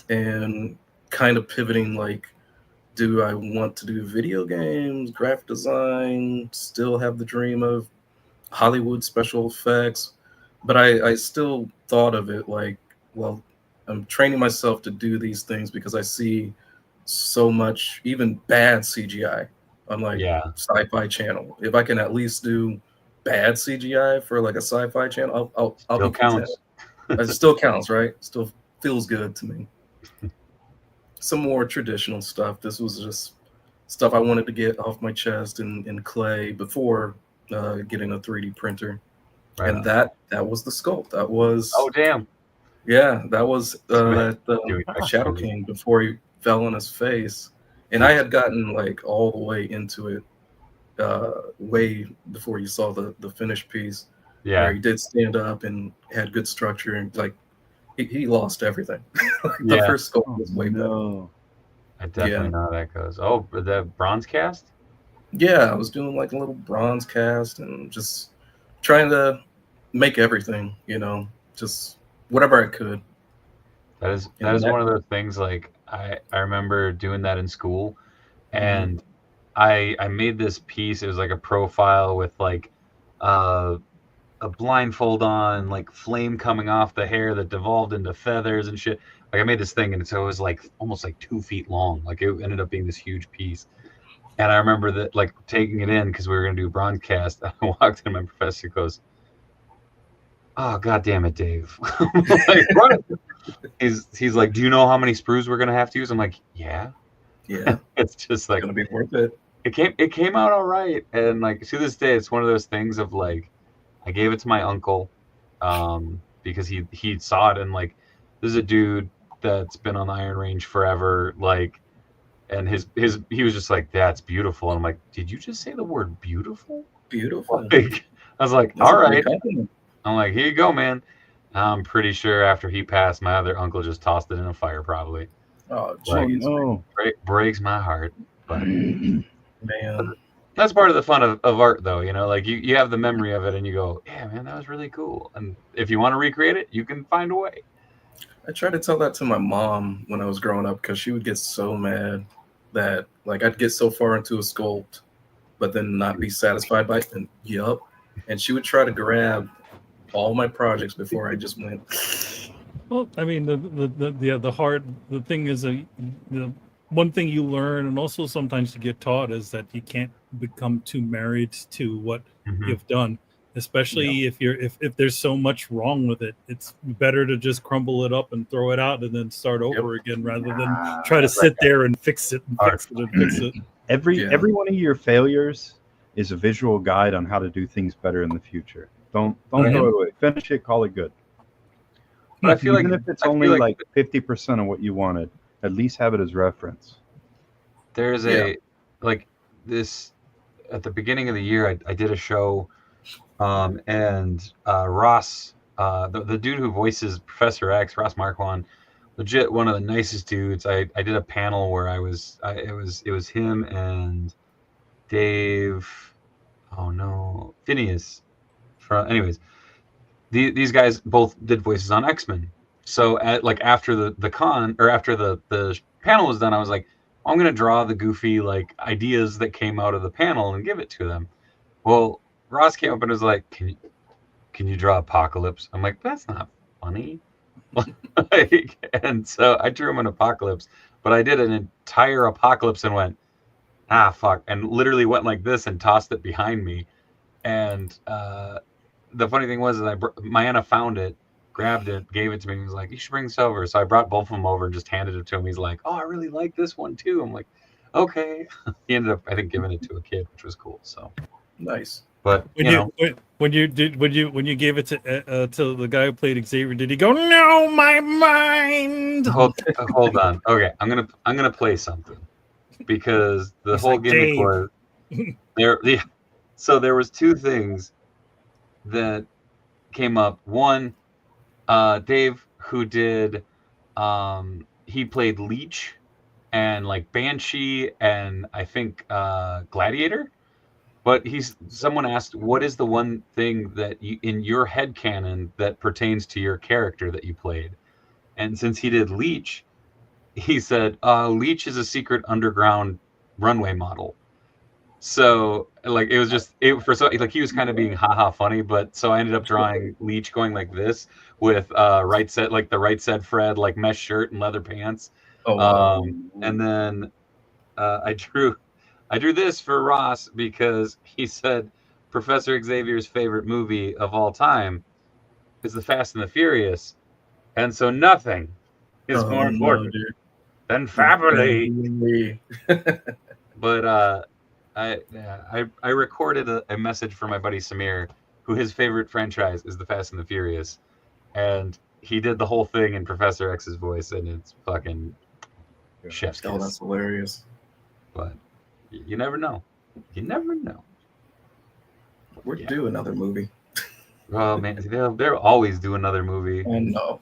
[SPEAKER 5] and kind of pivoting, like, do I want to do video games, graphic design, still have the dream of Hollywood special effects? But I still thought of it like, well, I'm training myself to do these things because I see so much, even bad CGI on like Sci-Fi Channel. If I can at least do bad CGI for like a Sci-Fi Channel, I'll be content. It still counts, right? Still feels good to me. Some more traditional stuff. This was just stuff I wanted to get off my chest in clay before getting a 3D printer. Right, and that was the sculpt. That was
[SPEAKER 2] damn.
[SPEAKER 5] Yeah, that was Shadow King before he fell on his face. And I had gotten like all the way into it way before you saw the finished piece.
[SPEAKER 2] Yeah.
[SPEAKER 5] Where he did stand up and had good structure and like he lost everything. The first sculpt was way better.
[SPEAKER 2] I definitely know how that goes. Oh, the bronze cast?
[SPEAKER 5] Yeah, I was doing like a little bronze cast and just trying to make everything, just whatever I could.
[SPEAKER 2] That is one of those things. Like I remember doing that in school, and I made this piece. It was like a profile with like a blindfold on, like flame coming off the hair that devolved into feathers and shit. Like I made this thing, and so it was like almost like 2 feet long. Like it ended up being this huge piece. And I remember that like taking it in because we were gonna do a broadcast. I walked in, my professor goes, "Oh, God damn it, Dave!" Like, what? He's like, "Do you know how many sprues we're gonna have to use?" I'm like, "Yeah." It's just like
[SPEAKER 5] gonna be worth it.
[SPEAKER 2] It came out all right, and like to this day, it's one of those things of like, I gave it to my uncle, because he saw it and like, this is a dude that's been on the Iron Range forever, like, and he was just like, "That's beautiful," and I'm like, "Did you just say the word beautiful?"
[SPEAKER 5] Beautiful.
[SPEAKER 2] Like, I was like,
[SPEAKER 5] That's
[SPEAKER 2] "All right." I'm like, "Here you go, man." I'm pretty sure after he passed, my other uncle just tossed it in a fire, probably.
[SPEAKER 5] Oh, jeez.
[SPEAKER 2] Breaks my heart. But
[SPEAKER 5] man,
[SPEAKER 2] that's part of the fun of art, though. Like you have the memory of it, and you go, "Yeah, man, that was really cool." And if you want to recreate it, you can find a way.
[SPEAKER 5] I tried to tell that to my mom when I was growing up because she would get so mad that like I'd get so far into a sculpt, but then not be satisfied by it. And she would try to grab all my projects before I just went.
[SPEAKER 3] Well, I mean, the thing is, the one thing you learn, and also sometimes you get taught, is that you can't become too married to what you've done. Especially if there's so much wrong with it, it's better to just crumble it up and throw it out and then start over again, rather than try to sit there and fix it and fix it and fix it.
[SPEAKER 4] Every one of your failures is a visual guide on how to do things better in the future. Don't throw it away. Finish it, call it good.
[SPEAKER 2] But I feel
[SPEAKER 4] even if it's only like 50% of what you wanted, at least have it as reference.
[SPEAKER 2] There's like this at the beginning of the year, I did a show. And Ross, the dude who voices Professor X, Ross Marquand, legit one of the nicest dudes. I did a panel where it was him and Dave. Oh no, Phineas. Anyways, these guys both did voices on X-Men. So after the con, or after the panel was done, I was like, I'm gonna draw the goofy like ideas that came out of the panel and give it to them. Well, Ross came up and was like, "Can you draw Apocalypse?" I'm like, "That's not funny." And so I drew him an Apocalypse, but I did an entire Apocalypse and went, "Ah, fuck," and literally went like this and tossed it behind me. And the funny thing was, my Anna found it, grabbed it, gave it to me, and was like, "You should bring this over." So I brought both of them over and just handed it to him. He's like, "Oh, I really like this one too." I'm like, "Okay." He ended up, I think, giving it to a kid, which was cool. So
[SPEAKER 5] nice.
[SPEAKER 2] But
[SPEAKER 3] when you gave it to the guy who played Xavier, did he go, "No, my mind"?
[SPEAKER 2] Hold on. Okay, I'm gonna play something, because the whole gimmick was there. So there was 2 things that came up. One, Dave who did he played Leech and like Banshee and I think Gladiator. But someone asked, what is the one thing that you, in your head canon that pertains to your character that you played? And since he did Leech, he said Leech is a secret underground runway model. So like it was just like he was kind of being haha funny, but so I ended up drawing Leech going like this with right said Fred like mesh shirt and leather pants.
[SPEAKER 5] Oh wow.
[SPEAKER 2] And then I drew this for Ross because he said Professor Xavier's favorite movie of all time is The Fast and the Furious, and so nothing is more important than family. But I recorded a message for my buddy Samir, who his favorite franchise is The Fast and the Furious, and he did the whole thing in Professor X's voice, and it's fucking chef's kiss.
[SPEAKER 5] Oh, that's hilarious.
[SPEAKER 2] But you never know. You never know.
[SPEAKER 5] We're due another movie.
[SPEAKER 2] Oh man, they'll always do another movie.
[SPEAKER 5] I know.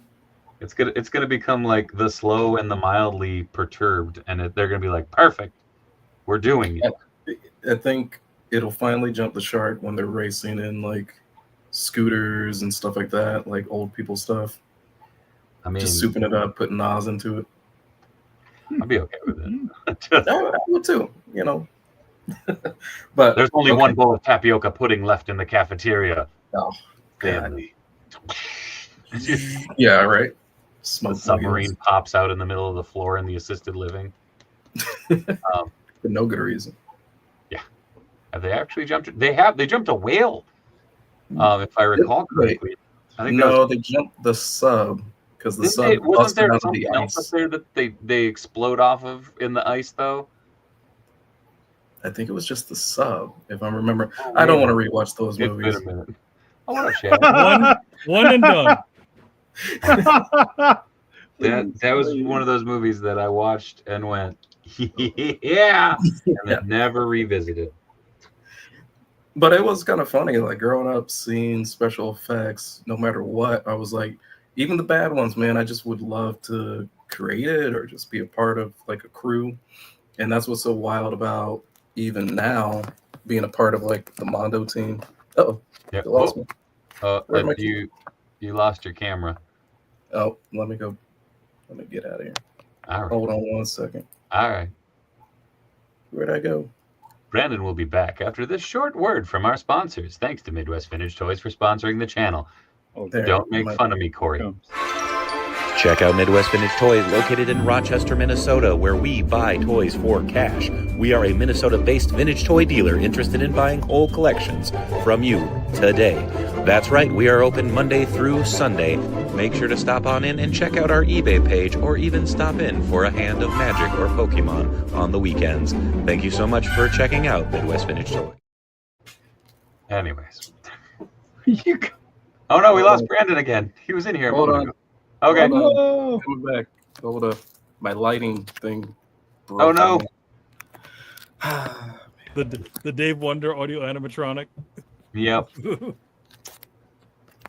[SPEAKER 2] It's gonna become like The Slow and the Mildly Perturbed, and they're gonna be like, perfect, we're doing it.
[SPEAKER 5] I think it'll finally jump the shark when they're racing in like scooters and stuff like that, like old people stuff.
[SPEAKER 2] I mean,
[SPEAKER 5] just souping it up, putting Nas into it.
[SPEAKER 2] I'd be okay with it.
[SPEAKER 5] I would too, you know. But
[SPEAKER 2] there's only one bowl of tapioca pudding left in the cafeteria.
[SPEAKER 5] Oh,
[SPEAKER 2] family.
[SPEAKER 5] Yeah, right. Smoke
[SPEAKER 2] the submarine pops out in the middle of the floor in the assisted living.
[SPEAKER 5] For no good reason.
[SPEAKER 2] Yeah. Have they actually jumped? They jumped a whale. If I recall correctly. I think
[SPEAKER 5] they jumped the sub because the sub
[SPEAKER 2] wasn't there something else up there that they explode off of in the ice though?
[SPEAKER 5] I think it was just the sub, if I remember. I don't want to rewatch those movies.
[SPEAKER 2] Wait a minute. I want to share.
[SPEAKER 3] One and done.
[SPEAKER 2] That was one of those movies that I watched and went, yeah, and then never revisited.
[SPEAKER 5] But it was kind of funny, like growing up, seeing special effects. No matter what, I was like, even the bad ones, man. I just would love to create it or just be a part of like a crew. And that's what's so wild about even now being a part of like the Mondo team. Oh,
[SPEAKER 2] yeah.
[SPEAKER 5] You lost me.
[SPEAKER 2] You lost your camera.
[SPEAKER 5] Oh, let me get out of here.
[SPEAKER 2] All right.
[SPEAKER 5] Hold on 1 second.
[SPEAKER 2] All right.
[SPEAKER 5] Where'd I go?
[SPEAKER 2] Brandon will be back after this short word from our sponsors. Thanks to Midwest Vintage Toys for sponsoring the channel. Don't make fun of me, Corey.
[SPEAKER 6] Check out Midwest Vintage Toys, located in Rochester, Minnesota, where we buy toys for cash. We are a Minnesota-based vintage toy dealer interested in buying whole collections from you today. That's right, we are open Monday through Sunday. Make sure to stop on in and check out our eBay page, or even stop in for a hand of Magic or Pokemon on the weekends. Thank you so much for checking out Midwest Vintage Toys.
[SPEAKER 2] Anyways. Oh no, we lost Brandon again. He was in here.
[SPEAKER 5] Hold on.
[SPEAKER 2] Okay.
[SPEAKER 5] No. Coming back. Hold up. My lighting thing.
[SPEAKER 2] Oh no.
[SPEAKER 3] The Dave Wonder audio animatronic.
[SPEAKER 2] Yep.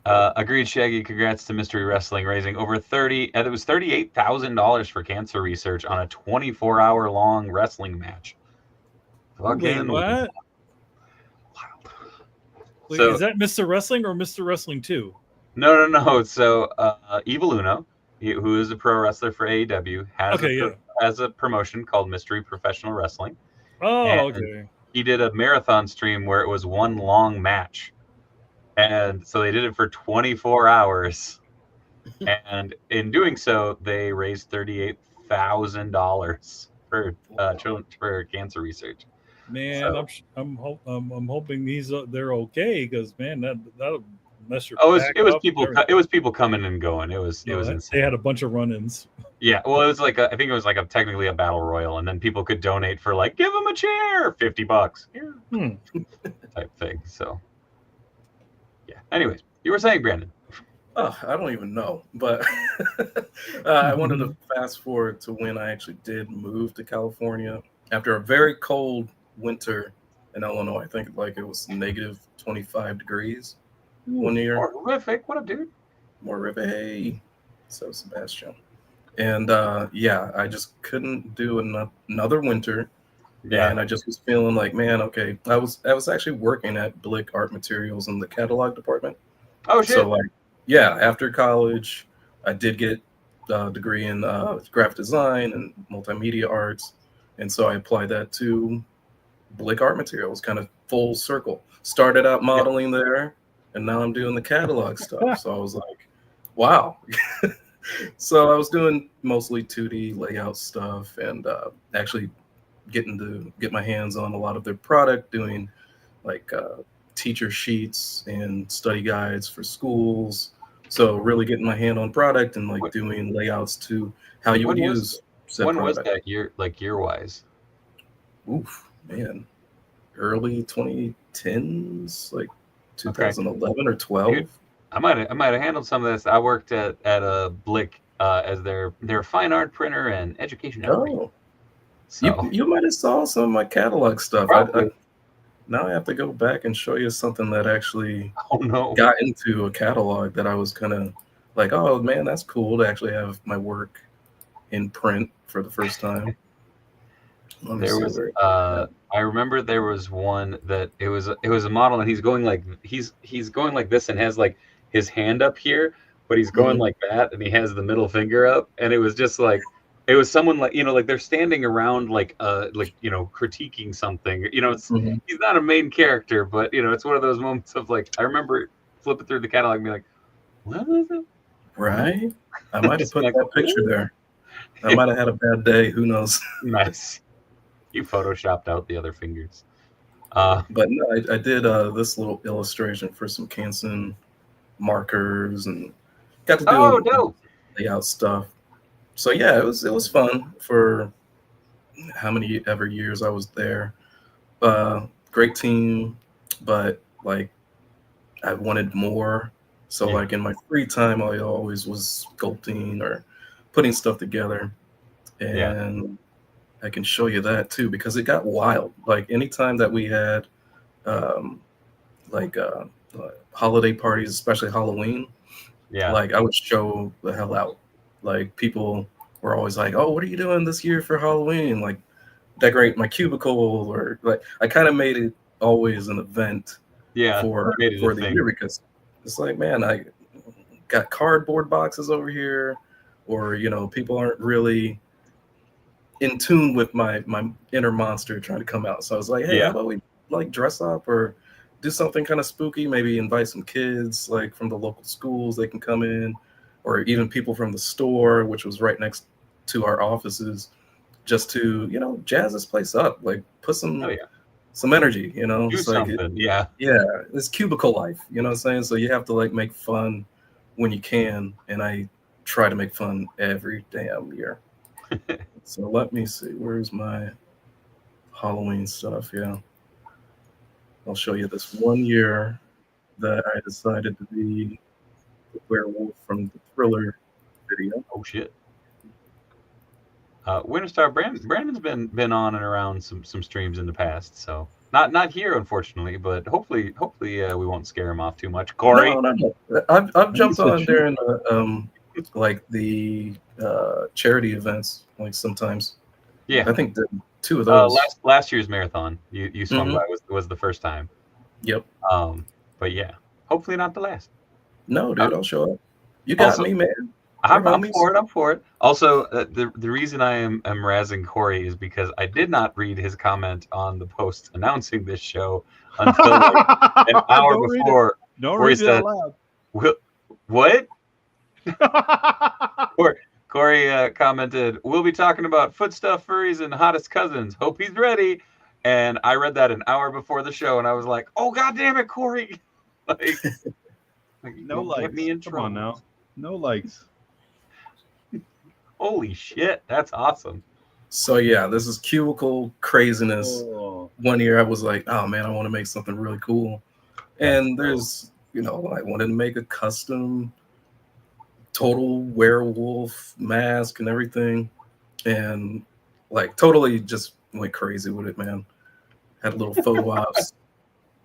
[SPEAKER 2] Agreed, Shaggy. Congrats to Mystery Wrestling raising over $38,000 for cancer research on a 24-hour long wrestling match.
[SPEAKER 3] Wait, what? Wait,
[SPEAKER 2] So,
[SPEAKER 3] is that Mr. Wrestling or Mr. Wrestling 2?
[SPEAKER 2] No. So, Evil Uno, who is a pro wrestler for AEW, has a promotion called Mystery Professional Wrestling.
[SPEAKER 3] Oh,
[SPEAKER 2] and
[SPEAKER 3] okay.
[SPEAKER 2] He did a marathon stream where it was one long match. And so they did it for 24 hours. And in doing so, they raised $38,000 for cancer research.
[SPEAKER 3] Man,
[SPEAKER 2] so,
[SPEAKER 3] I'm hoping they're okay, because man, that'll mess your.
[SPEAKER 2] It was people coming and going. It was insane.
[SPEAKER 3] They had a bunch of run-ins.
[SPEAKER 2] Yeah, well, it was like I think it was like technically a battle royal, and then people could donate for like, give them a chair, $50 here, type thing. So yeah. Anyways, you were saying, Brandon.
[SPEAKER 5] Oh, I don't even know, but I wanted to fast forward to when I actually did move to California after a very cold winter in Illinois. I think like it was negative 25 degrees one year.
[SPEAKER 2] Horrific. What up, dude?
[SPEAKER 5] More river, hey. So Sebastian. And yeah, I just couldn't do another winter.
[SPEAKER 2] Yeah.
[SPEAKER 5] And I just was feeling like, man, okay. I was actually working at Blick Art Materials in the catalog department.
[SPEAKER 2] Oh shit.
[SPEAKER 5] So like, yeah, after college, I did get a degree in graphic design and multimedia arts, and so I applied that to Blick Art Materials, kind of full circle. Started out modeling there, and now I'm doing the catalog stuff. So I was like, wow. So I was doing mostly 2D layout stuff, and actually getting to get my hands on a lot of their product, doing like teacher sheets and study guides for schools. So really getting my hand on product and like doing layouts to how you would use said
[SPEAKER 2] when was
[SPEAKER 5] product.
[SPEAKER 2] that year, like year wise?
[SPEAKER 5] Oof, man, early 2010s, like 2011 or 12.
[SPEAKER 2] Dude, I might have handled some of this. I worked at a Blick as their fine art printer and education outreach.
[SPEAKER 5] Oh,
[SPEAKER 2] So
[SPEAKER 5] you might have saw some of my catalog stuff. Now I have to go back and show you something that actually
[SPEAKER 2] oh no.
[SPEAKER 5] got into a catalog that I was kind of like, oh man, that's cool to actually have my work in print for the first time.
[SPEAKER 2] There was I remember there was one that it was a model, and he's going like he's going like this and has like his hand up here, but he's going like that, and he has the middle finger up, and it was just like it was someone like, you know, like they're standing around like you know, critiquing something, you know. It's he's not a main character, but you know, it's one of those moments of like, I remember flipping through the catalog and being like, what was it?
[SPEAKER 5] Right, I might have put that picture there. I might have had a bad day, who knows.
[SPEAKER 2] Nice. You photoshopped out the other fingers.
[SPEAKER 5] But no, I did this little illustration for some Canson markers and got to do layout stuff. So yeah, it was fun for how many ever years I was there. Great team, but like I wanted more. So like in my free time, I always was sculpting or putting stuff together, and I can show you that too, because it got wild. Like anytime that we had like holiday parties, especially Halloween, like I would show the hell out. Like people were always like, oh, what are you doing this year for Halloween? Like decorate my cubicle, or like I kind of made it always an event for the year, because it's like, man, I got cardboard boxes over here, or you know, people aren't really in tune with my inner monster trying to come out. So I was like, hey, how about we like dress up or do something kind of spooky, maybe invite some kids like from the local schools, they can come in, or even people from the store, which was right next to our offices, just to, you know, jazz this place up, like put some energy, you know.
[SPEAKER 2] Do something.
[SPEAKER 5] It's cubicle life, you know what I'm saying? So you have to like make fun when you can, and I try to make fun every damn year. So let me see, where's my Halloween stuff? I'll show you this one year that I decided to be the werewolf from the Thriller video.
[SPEAKER 2] Oh shit. Winterstar, Brandon's been on and around some streams in the past, so not here unfortunately, but hopefully we won't scare him off too much. Corey,
[SPEAKER 5] no. I've jumped on during like the charity events, like sometimes. I think the two of those.
[SPEAKER 2] Last year's marathon, you swung by was the first time.
[SPEAKER 5] Yep.
[SPEAKER 2] But yeah, hopefully not the last.
[SPEAKER 5] No, dude, I'll show up. You got me, man.
[SPEAKER 2] I'm for it. Also, the reason I am razzing Corey is because I did not read his comment on the post announcing this show until like an hour before.
[SPEAKER 4] Don't read it out loud.
[SPEAKER 2] What? Corey commented, "We'll be talking about footstuff furries and hottest cousins. Hope he's ready." And I read that an hour before the show, and I was like, "Oh God damn it, Corey!" like
[SPEAKER 4] no likes. Come on now, no likes.
[SPEAKER 2] Holy shit, that's awesome.
[SPEAKER 5] So yeah, this is cubicle craziness. One year I was like, oh man, I want to make something really cool. And there's, you know, I wanted to make a custom total werewolf mask and everything. And like totally just went crazy with it, man. Had little photo ops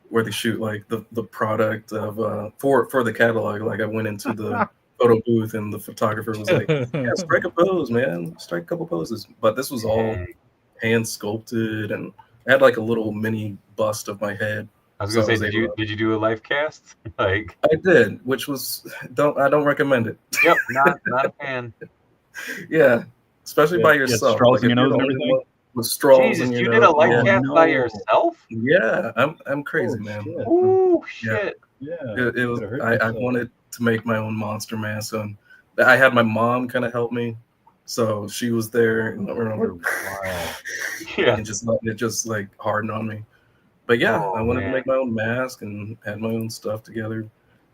[SPEAKER 5] where they shoot like the product of for the catalog. Like I went into the photo booth, and the photographer was like, "Yeah, strike a pose, man. Strike a couple poses." But this was all hand sculpted, and I had like a little mini bust of my head.
[SPEAKER 2] I was gonna say, did you do a life cast? Like
[SPEAKER 5] I did, which was I don't recommend it.
[SPEAKER 2] Yep, not a fan.
[SPEAKER 5] Yeah, especially by yourself.
[SPEAKER 4] straws
[SPEAKER 5] like
[SPEAKER 4] in
[SPEAKER 5] if
[SPEAKER 4] your
[SPEAKER 5] you're
[SPEAKER 4] nose
[SPEAKER 5] the
[SPEAKER 4] and
[SPEAKER 5] only
[SPEAKER 4] everything?
[SPEAKER 5] one with straws
[SPEAKER 2] Jesus,
[SPEAKER 5] in your
[SPEAKER 2] you
[SPEAKER 5] nose.
[SPEAKER 2] did a life
[SPEAKER 5] Yeah.
[SPEAKER 2] cast by yourself?
[SPEAKER 5] Yeah, I'm crazy,
[SPEAKER 4] Oh,
[SPEAKER 5] man.
[SPEAKER 4] shit.
[SPEAKER 2] Ooh,
[SPEAKER 5] Yeah.
[SPEAKER 2] shit.
[SPEAKER 4] Yeah.
[SPEAKER 5] It was.
[SPEAKER 4] Could've hurt
[SPEAKER 5] I
[SPEAKER 4] yourself.
[SPEAKER 5] wanted to make my own monster mask, and I had my mom kind of help me, so she was there. And I remember,
[SPEAKER 2] Yeah.
[SPEAKER 5] and just letting it just like harden on me. But yeah,
[SPEAKER 2] Oh,
[SPEAKER 5] I wanted to
[SPEAKER 2] man.
[SPEAKER 5] make my own mask and had my own stuff together.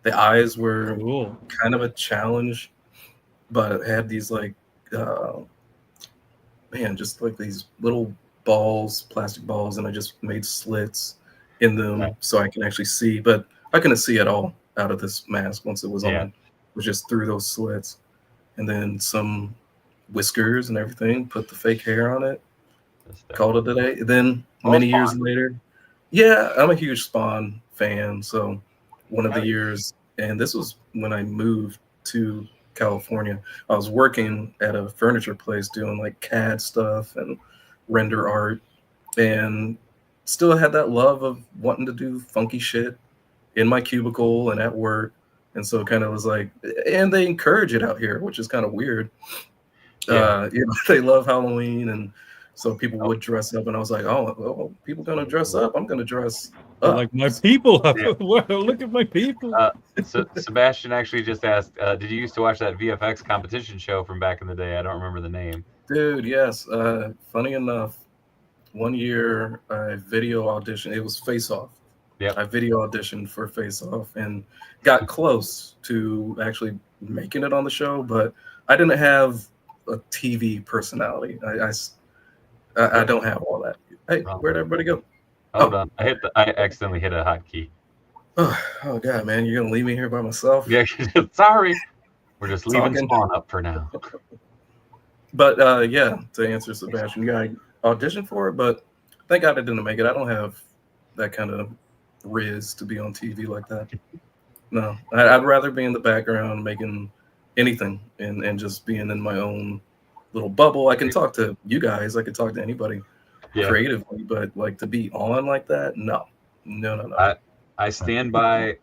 [SPEAKER 5] The eyes were
[SPEAKER 3] Cool.
[SPEAKER 5] kind of a challenge, but it had these like, just like these little balls, plastic balls, and I just made slits in them
[SPEAKER 2] Right.
[SPEAKER 5] so I can actually see. But I couldn't see at all out of this mask once it was
[SPEAKER 2] Yeah.
[SPEAKER 5] on. It was just through those slits, and then some whiskers and everything. Put the fake hair on it. Called it a day. Then many years later, yeah, I'm a huge Spawn fan. So one of the years, and this was when I moved to California. I was working at a furniture place doing like CAD stuff and render art, and still had that love of wanting to do funky shit in my cubicle and at work. And so it kind of was like, and they encourage it out here, which is kind of weird.
[SPEAKER 2] Yeah.
[SPEAKER 5] They love Halloween, and so people would dress up, and I was like, oh, people gonna dress up. I'm gonna dress up.
[SPEAKER 3] Like my people.
[SPEAKER 2] Yeah.
[SPEAKER 3] Look at my people.
[SPEAKER 2] So Sebastian actually just asked, did you used to watch that VFX competition show from back in the day? I don't remember the name.
[SPEAKER 5] Dude, yes. Funny enough, one year I video auditioned. It was Face Off.
[SPEAKER 2] Yeah.
[SPEAKER 5] I video auditioned for Face Off and got close to actually making it on the show, but I didn't have a TV personality. I don't have all that. Hey, where'd everybody go?
[SPEAKER 2] Hold on. I accidentally hit a hotkey.
[SPEAKER 5] Oh God, man, you're gonna leave me here by myself?
[SPEAKER 2] Yeah, sorry. We're just leaving
[SPEAKER 5] Talking.
[SPEAKER 2] Spawn up for now.
[SPEAKER 5] But yeah, to answer Sebastian, yeah, I auditioned for it, but thank God I didn't make it. I don't have that kind of riz to be on TV like that. No, I'd rather be in the background making anything and just being in my own little bubble. I can talk to you guys. I can talk to anybody creatively, but like to be on like that, no.
[SPEAKER 2] I stand by,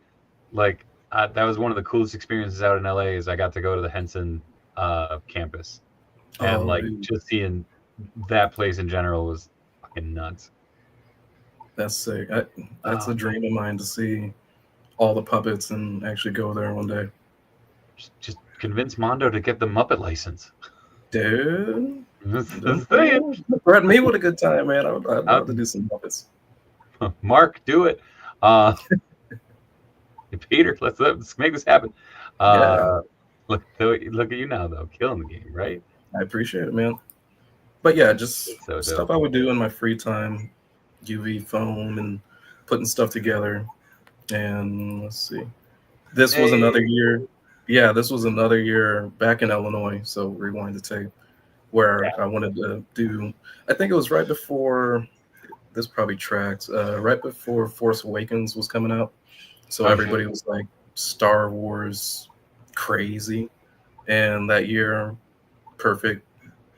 [SPEAKER 2] like, that was one of the coolest experiences out in LA is I got to go to the Henson campus. And just seeing that place in general was fucking nuts.
[SPEAKER 5] That's sick. That's a dream of mine to see all the puppets and actually go there one day.
[SPEAKER 2] Just convince Mondo to get the Muppet license.
[SPEAKER 5] Dude.
[SPEAKER 2] Threaten
[SPEAKER 5] me with a good time, man. I'd love to do some Muppets.
[SPEAKER 2] Mark, do it. Peter, let's make this happen. Look at you now, though, killing the game, right?
[SPEAKER 5] I appreciate it, man. But yeah, just
[SPEAKER 2] so
[SPEAKER 5] stuff I would do in my free time, UV foam and putting stuff together. And let's see, this was another year. Yeah, this was another year back in Illinois. So rewind the tape, where I wanted to do. I think it was right before. This probably tracks. Right before Force Awakens was coming out, so everybody was like Star Wars crazy, and that year, perfect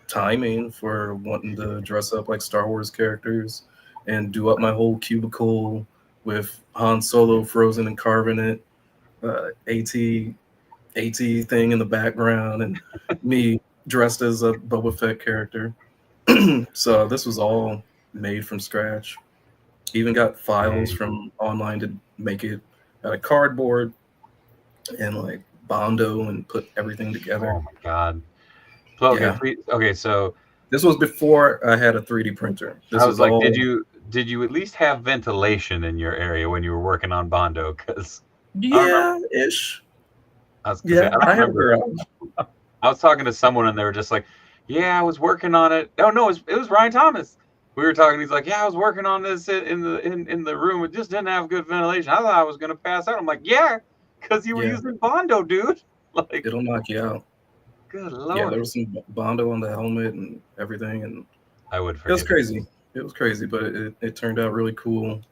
[SPEAKER 5] timing for wanting to dress up like Star Wars characters and do up my whole cubicle with Han Solo frozen and carving it, AT thing in the background, and me dressed as a Boba Fett character. So this was all made from scratch. Even got files from online to make it out of cardboard and like Bondo and put everything together.
[SPEAKER 2] Oh my God. Okay, so
[SPEAKER 5] this was before I had a 3D printer. This was
[SPEAKER 2] like,
[SPEAKER 5] all...
[SPEAKER 2] did you at least have ventilation in your area when you were working on Bondo? Because
[SPEAKER 5] ish.
[SPEAKER 2] I remember. I was talking to someone and they were just like, "Yeah, I was working on it." No, it was Ryan Thomas. We were talking. He's like, "Yeah, I was working on this in the room. It just didn't have good ventilation. I thought I was gonna pass out." I'm like, "Yeah, because you were using Bondo, dude. Like,
[SPEAKER 5] it'll knock you out."
[SPEAKER 2] Good Lord.
[SPEAKER 5] Yeah, there was some Bondo on the helmet and everything, and
[SPEAKER 2] I would forget.
[SPEAKER 5] It was crazy. It was crazy, but it turned out really cool.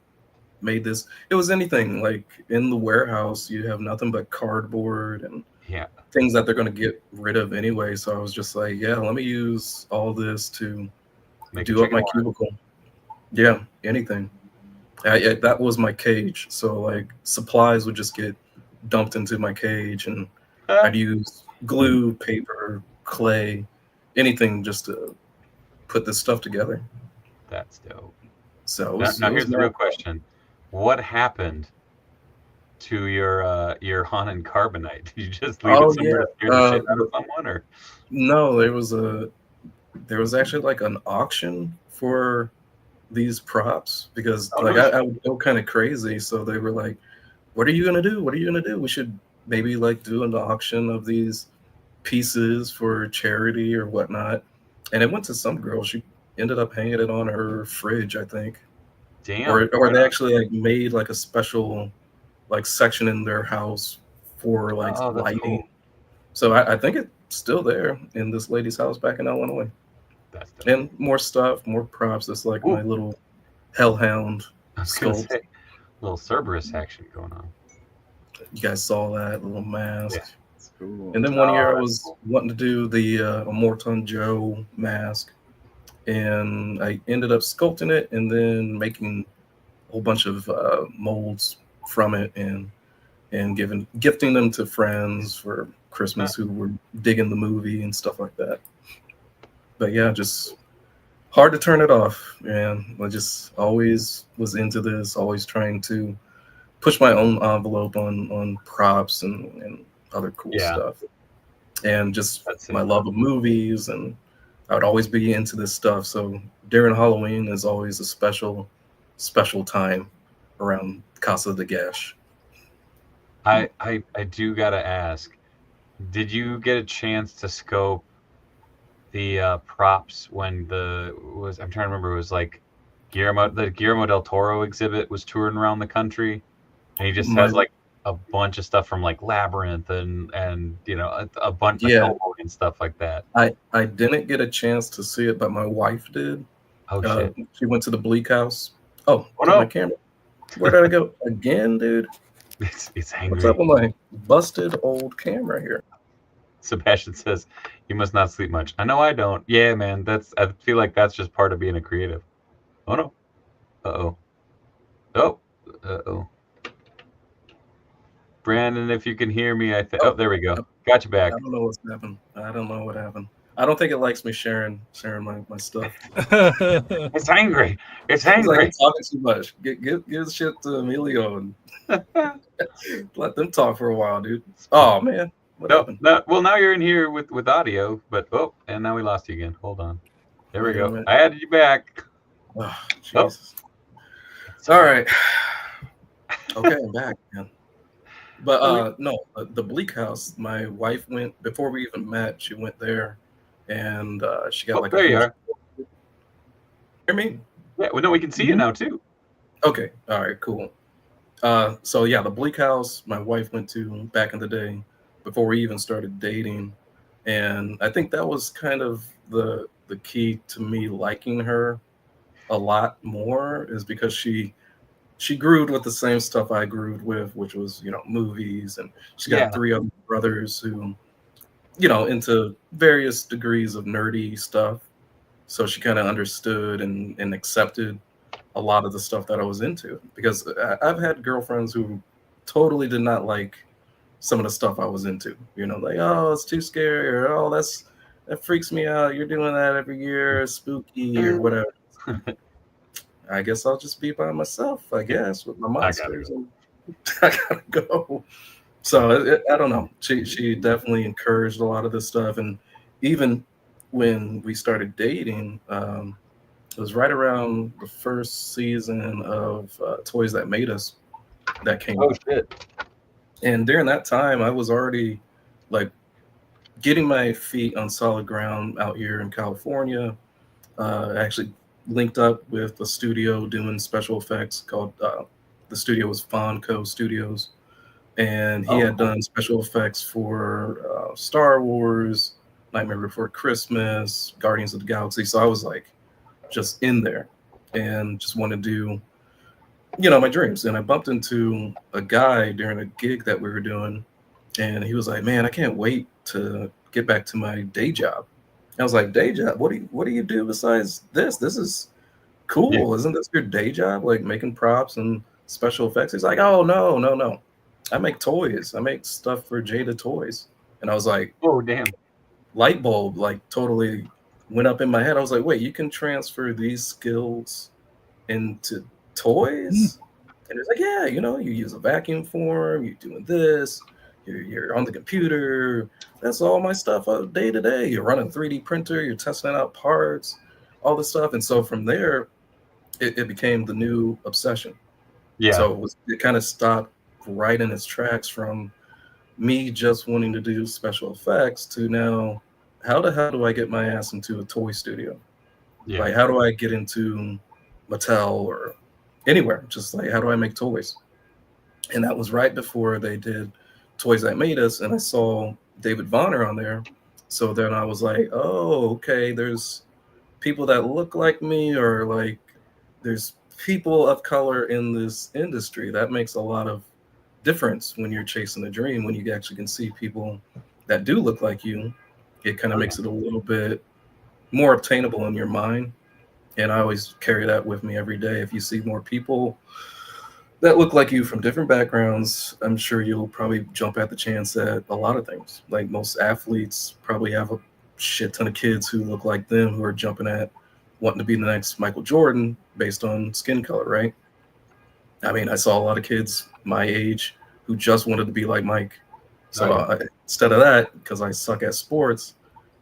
[SPEAKER 5] Made this. It was anything like in the warehouse. You have nothing but cardboard and
[SPEAKER 2] Yeah.
[SPEAKER 5] things that they're going to get rid of anyway. So I was just like, yeah, let me use all this to
[SPEAKER 2] Make
[SPEAKER 5] do up my cubicle. Yeah, anything. That was my cage. So like supplies would just get dumped into my cage, and I'd use glue, paper, clay, anything just to put this stuff together.
[SPEAKER 2] That's dope.
[SPEAKER 5] So
[SPEAKER 2] Now here's the real question: what happened to your Hanan carbonite? Did you just leave it somewhere to scare the shit out of someone, or?
[SPEAKER 5] No, there was actually like an auction for these props because I would go kind of crazy. So they were like, "What are you gonna do? What are you gonna do? We should maybe like do an auction of these pieces for charity or whatnot." And it went to some girl. She ended up hanging it on her fridge, I think.
[SPEAKER 2] Damn.
[SPEAKER 5] Or they actually like made like a special like section in their house for like lighting.
[SPEAKER 2] Cool.
[SPEAKER 5] So I think it's still there in this lady's house back in Illinois.
[SPEAKER 2] That's dope.
[SPEAKER 5] And more stuff, more props. It's like my little hellhound sculpt.
[SPEAKER 2] Say, little Cerberus action going on.
[SPEAKER 5] You guys saw that little mask.
[SPEAKER 2] Yeah.
[SPEAKER 4] That's cool.
[SPEAKER 5] And then one year I was wanting to do the Immortan Joe mask, and I ended up sculpting it and then making a whole bunch of molds from it and gifting them to friends for Christmas who were digging the movie and stuff like that. But yeah, just hard to turn it off. And I just always was into this, always trying to push my own envelope on props and other cool stuff. And just my love of movies, and I would always be into this stuff. So during Halloween is always a special time around Casa de Gash.
[SPEAKER 2] I do gotta ask, did you get a chance to scope the props when I'm trying to remember, it was like the Guillermo del Toro exhibit was touring around the country, and he just has like a bunch of stuff from like Labyrinth and you know a bunch of Hellboy and stuff like that.
[SPEAKER 5] I didn't get a chance to see it, but my wife did.
[SPEAKER 2] Oh shit!
[SPEAKER 5] She went to the Bleak House. Oh
[SPEAKER 2] no!
[SPEAKER 5] My camera. Where did I go again, dude?
[SPEAKER 2] It's angry.
[SPEAKER 5] What's up with my busted old camera here?
[SPEAKER 2] Sebastian says, "You must not sleep much." I know I don't. Yeah, man. I feel like that's just part of being a creative. Oh no. Uh-oh. Oh. Uh-oh. Brandon, if you can hear me, there we go. Got you back.
[SPEAKER 5] I don't know what's happened. I don't know what happened. I don't think it likes me sharing my stuff.
[SPEAKER 2] It's angry. It's angry.
[SPEAKER 5] Like I'm talking too much. Give shit to Emilio and let them talk for a while, dude. Oh man.
[SPEAKER 2] No, well, now you're in here with audio, but and now we lost you again. Hold on. There we go. I added you back.
[SPEAKER 5] Oh, Jesus. All right. Okay, I'm back, man. But no, the Bleak House. My wife went before we even met. She went there, and she got like.
[SPEAKER 2] There you are.
[SPEAKER 5] Hear me?
[SPEAKER 2] Yeah. Well, no, we can see you now too.
[SPEAKER 5] Okay. All right. Cool. So yeah, the Bleak House. My wife went to back in the day, before we even started dating, and I think that was kind of the key to me liking her a lot more, is because she grew with the same stuff I grew with, which was, movies, and she got 3 other brothers who, into various degrees of nerdy stuff. So she kind of understood and accepted a lot of the stuff that I was into, because I've had girlfriends who totally did not like some of the stuff I was into, like, oh, it's too scary, or oh, that freaks me out. You're doing that every year, it's spooky or whatever. I guess I'll just be by myself, I guess, with my monsters. I gotta go. So I don't know. She definitely encouraged a lot of this stuff, and even when we started dating, it was right around the first season of Toys That Made Us that came out.
[SPEAKER 2] Shit. And
[SPEAKER 5] during that time, I was already like getting my feet on solid ground out here in California. Actually linked up with a studio doing special effects called the studio was Fonco Studios, and he had done special effects for Star Wars, Nightmare Before Christmas, Guardians of the Galaxy. So I was like just in there and just wanted to do my dreams. And I bumped into a guy during a gig that we were doing, And he was like, "Man, I can't wait to get back to my day job." I was like, "Day job? What do you do besides this? This is cool. Isn't this your day job? Like making props and special effects?" He's like, "Oh no, no, no. I make toys. I make stuff for Jada Toys." And I was like,
[SPEAKER 2] "Oh damn!"
[SPEAKER 5] Light bulb like totally went up in my head. I was like, "Wait, you can transfer these skills into toys?" And it's like, "Yeah, you know, you use a vacuum form. You're doing this. You're on the computer. That's all my stuff day to day. You're running a 3D printer. You're testing out parts, all this stuff." And so from there, it became the new obsession.
[SPEAKER 2] Yeah.
[SPEAKER 5] So it kind of stopped right in its tracks from me just wanting to do special effects to now, how the hell do I get my ass into a toy studio?
[SPEAKER 2] Yeah.
[SPEAKER 5] Like, how do I get into Mattel or anywhere? Just like, how do I make toys? And that was right before they did Toys That Made Us, and I saw David Vonner on there. So then I was like, oh, okay, there's people that look like me, or like there's people of color in this industry. That makes a lot of difference when you're chasing a dream, when you actually can see people that do look like you. It kind of makes it a little bit more obtainable in your mind. And I always carry that with me every day. If you see more people that look like you from different backgrounds, I'm sure you'll probably jump at the chance at a lot of things. Like most athletes probably have a shit ton of kids who look like them, who are jumping at wanting to be the next Michael Jordan based on skin color, right? I mean, I saw a lot of kids my age who just wanted to be like Mike. So instead of that, because I suck at sports,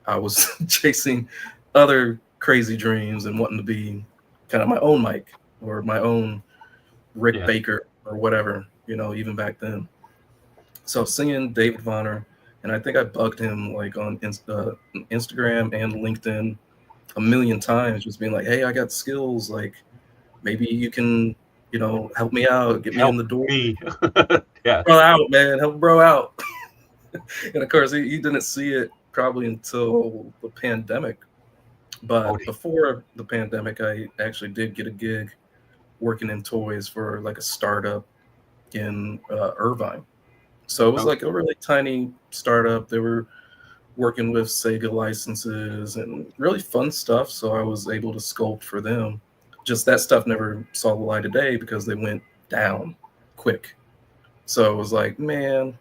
[SPEAKER 5] I was chasing other crazy dreams and wanting to be kind of my own Mike or my own Rick Baker or whatever, you know, even back then. So seeing David Vonner, and I think I bugged him like on Instagram and LinkedIn a million times, just being like, "Hey, I got skills. Like, maybe you can, you know, help me out, get me in the door."
[SPEAKER 2] Yeah,
[SPEAKER 5] bro out, man, help bro out. And of course, he didn't see it probably until the pandemic. But before the pandemic, I actually did get a gig working in toys for like a startup in Irvine. So it was like a really tiny startup. They were working with Sega licenses and really fun stuff. So I was able to sculpt for them. Just that stuff never saw the light of day because they went down quick. So it was like, man,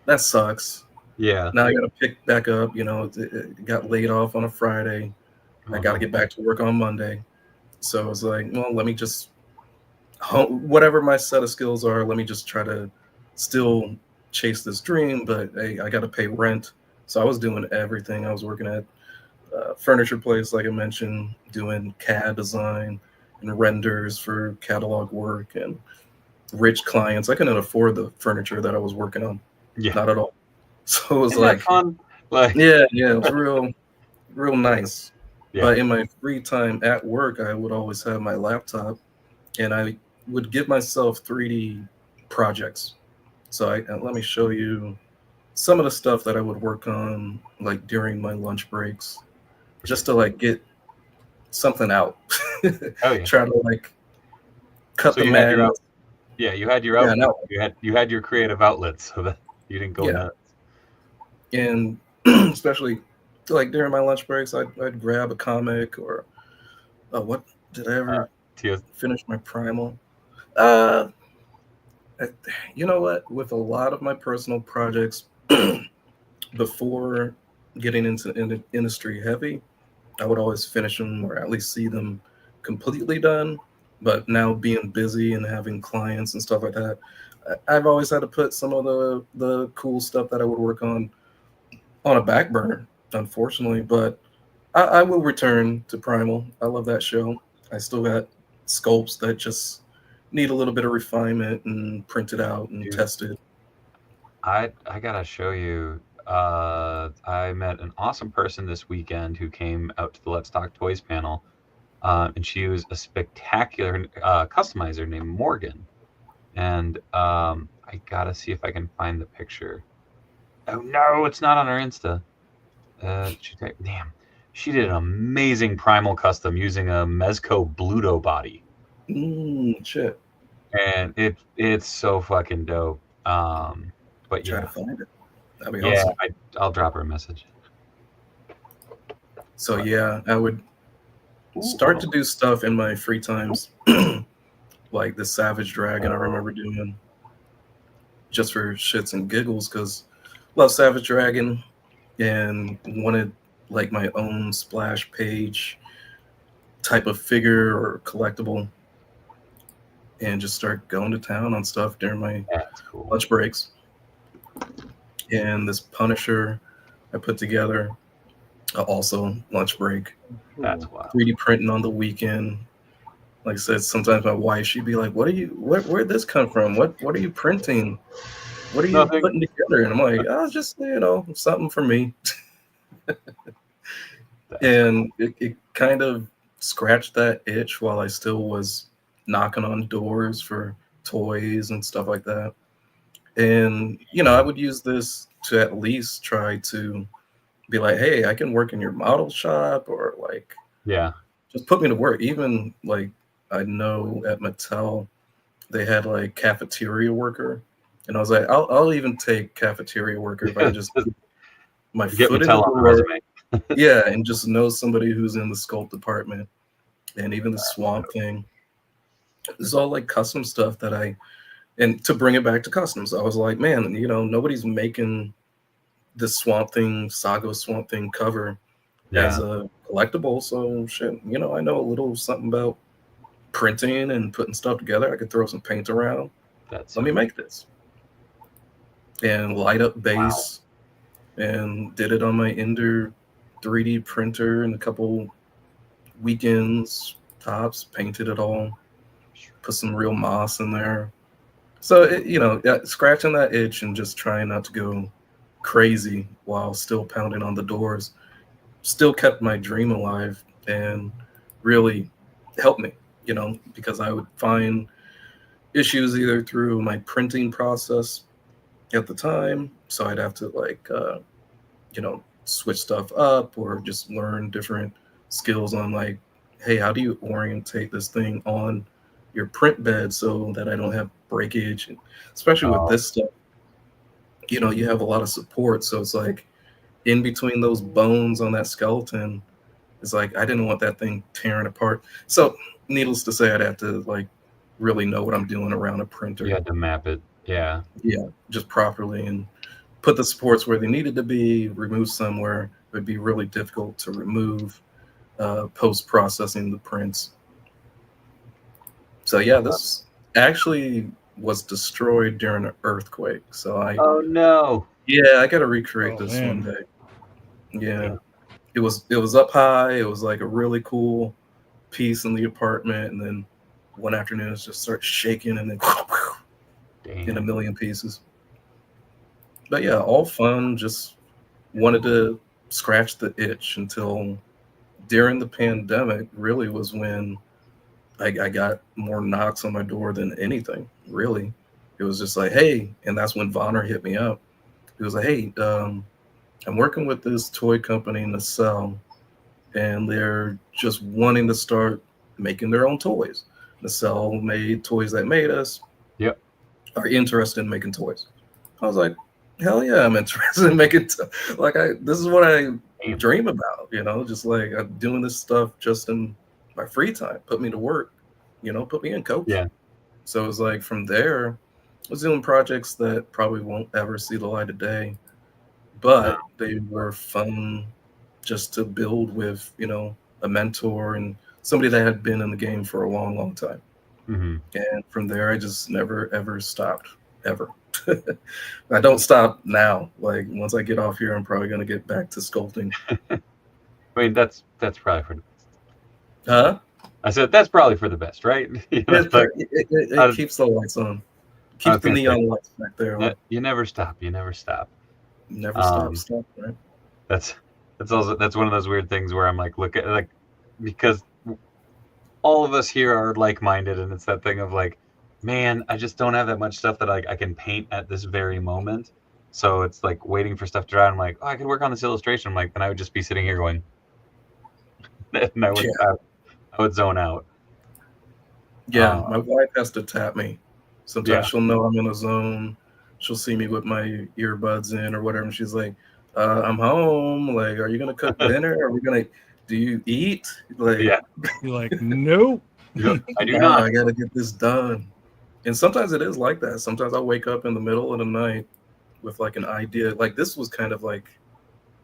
[SPEAKER 5] that sucks.
[SPEAKER 2] Yeah.
[SPEAKER 5] Now I got to pick back up. You know, it got laid off on a Friday. I got to get back to work on Monday. So it's like, well, let me just, whatever my set of skills are, let me just try to still chase this dream. But hey, I got to pay rent. So I was doing everything. I was working at a furniture place, like I mentioned, doing CAD design and renders for catalog work and rich clients. I couldn't afford the furniture that I was working on.
[SPEAKER 2] Yeah.
[SPEAKER 5] Not at all. So it was
[SPEAKER 2] Isn't that fun? Like,
[SPEAKER 5] yeah, it was real nice.
[SPEAKER 2] Yeah.
[SPEAKER 5] But in my free time at work, I would always have my laptop, and I would give myself 3D projects. So let me show you some of the stuff that I would work on, like during my lunch breaks, just to like get something out. Try to like cut the mags.
[SPEAKER 2] Yeah, you had your outlet. No. You had your creative outlets, so that you didn't go nuts.
[SPEAKER 5] And especially like during my lunch breaks, I'd grab a comic or what did I ever finish my Primal? You know what? With a lot of my personal projects before getting into industry heavy, I would always finish them or at least see them completely done. But now being busy and having clients and stuff like that, I've always had to put some of the cool stuff that I would work on a back burner, unfortunately. But I will return to Primal. I love that show. I still got sculpts that just need a little bit of refinement and printed out and tested.
[SPEAKER 2] I gotta show you. I met an awesome person this weekend who came out to the Let's Talk Toys panel, and she was a spectacular customizer named Morgan. And I gotta see if I can find the picture. Oh no, it's not on her Insta. Damn, she did an amazing Primal custom using a Mezco Bluto body.
[SPEAKER 5] Shit.
[SPEAKER 2] And it's so fucking dope. But
[SPEAKER 5] Try
[SPEAKER 2] yeah,
[SPEAKER 5] to find it. That'd be
[SPEAKER 2] yeah,
[SPEAKER 5] awesome.
[SPEAKER 2] I'll drop her a message.
[SPEAKER 5] So yeah, I would start to do stuff in my free times, like the Savage Dragon. I remember doing just for shits and giggles because love Savage Dragon and wanted like my own splash page type of figure or collectible, and just start going to town on stuff during my
[SPEAKER 2] That's cool.
[SPEAKER 5] lunch breaks. And this Punisher I put together, also lunch break.
[SPEAKER 2] That's wild.
[SPEAKER 5] 3D printing on the weekend. Like I said, sometimes my wife, she'd be like, where'd this come from? What are you printing? What are you
[SPEAKER 2] Nothing.
[SPEAKER 5] putting together? And I'm like, oh, just, something for me. And it kind of scratched that itch while I still was knocking on doors for toys and stuff like that. And, I would use this to at least try to be like, hey, I can work in your model shop, or like,
[SPEAKER 2] Yeah.
[SPEAKER 5] just put me to work. Even like, I know at Mattel, they had like cafeteria worker. And I was like, I'll even take cafeteria worker if I can just get my
[SPEAKER 2] Get
[SPEAKER 5] foot in
[SPEAKER 2] Mattel
[SPEAKER 5] the
[SPEAKER 2] on the
[SPEAKER 5] door.
[SPEAKER 2] resume.
[SPEAKER 5] Yeah, and just know somebody who's in the sculpt department, and even the Swamp Thing. It's all like custom stuff and to bring it back to customs, I was like, man, nobody's making this Saga Swamp Thing cover as a collectible. So shit, I know a little something about printing and putting stuff together. I could throw some paint around. Let me make this. And light up base, and did it on my Ender 3D printer in a couple weekends, tops, painted it all, put some real moss in there. So, scratching that itch and just trying not to go crazy while still pounding on the doors still kept my dream alive and really helped me, because I would find issues either through my printing process at the time. So I'd have to switch stuff up or just learn different skills on like, hey, how do you orientate this thing on your print bed so that I don't have breakage? And especially with this stuff, you have a lot of support. So it's like in between those bones on that skeleton, it's like I didn't want that thing tearing apart. So needless to say, I'd have to like really know what I'm doing around a printer.
[SPEAKER 2] You had to map it. Yeah.
[SPEAKER 5] Yeah, just properly and put the supports where they needed to be, remove somewhere it would be really difficult to remove, post-processing the prints. So yeah, this actually was destroyed during an earthquake. So
[SPEAKER 2] Oh no.
[SPEAKER 5] Yeah, I gotta recreate this one day. Yeah. It was up high. It was like a really cool piece in the apartment, and then one afternoon it just started shaking and then in a million pieces. But yeah, all fun. Just wanted to scratch the itch until during the pandemic really was when I got more knocks on my door than anything, really. It was just like, hey, and that's when Vonner hit me up. He was like, hey, I'm working with this toy company in Nacelle, and they're just wanting to start making their own toys. Nacelle made toys that made us.
[SPEAKER 2] Yep.
[SPEAKER 5] Are interested in making toys. I was like, hell yeah, I'm interested in making this is what I dream about, just like I'm doing this stuff just in my free time. Put me to work, put me in, coach.
[SPEAKER 2] Yeah.
[SPEAKER 5] So it was like from there, I was doing projects that probably won't ever see the light of day, but they were fun just to build with, a mentor and somebody that had been in the game for a long, long time.
[SPEAKER 2] Mm-hmm.
[SPEAKER 5] And from there, I just never, ever stopped, ever. I don't stop now. Like once I get off here, I'm probably going to get back to sculpting.
[SPEAKER 2] I mean, that's probably for the best.
[SPEAKER 5] Huh?
[SPEAKER 2] I said that's probably for the best, right?
[SPEAKER 5] It keeps the lights on. Keeps the neon lights back there.
[SPEAKER 2] You never stop. You never stop.
[SPEAKER 5] Never stop, right?
[SPEAKER 2] That's one of those weird things where I'm like, look at like, because all of us here are like-minded, and it's that thing of like, man, I just don't have that much stuff that I can paint at this very moment. So it's like waiting for stuff to dry. I'm like, oh, I could work on this illustration. I'm like, and I would just be sitting here going, and I would zone out.
[SPEAKER 5] Yeah, my wife has to tap me. Sometimes she'll know I'm in a zone. she'll see me with my earbuds in or whatever, and she's like, I'm home. Like, are you gonna cook dinner? Do you eat? Like,
[SPEAKER 2] Yeah.
[SPEAKER 3] You're like, nope.
[SPEAKER 2] I do
[SPEAKER 5] no,
[SPEAKER 2] not.
[SPEAKER 5] I gotta get this done. And sometimes it is like that. Sometimes I'll wake up in the middle of the night with like an idea. Like this was kind of like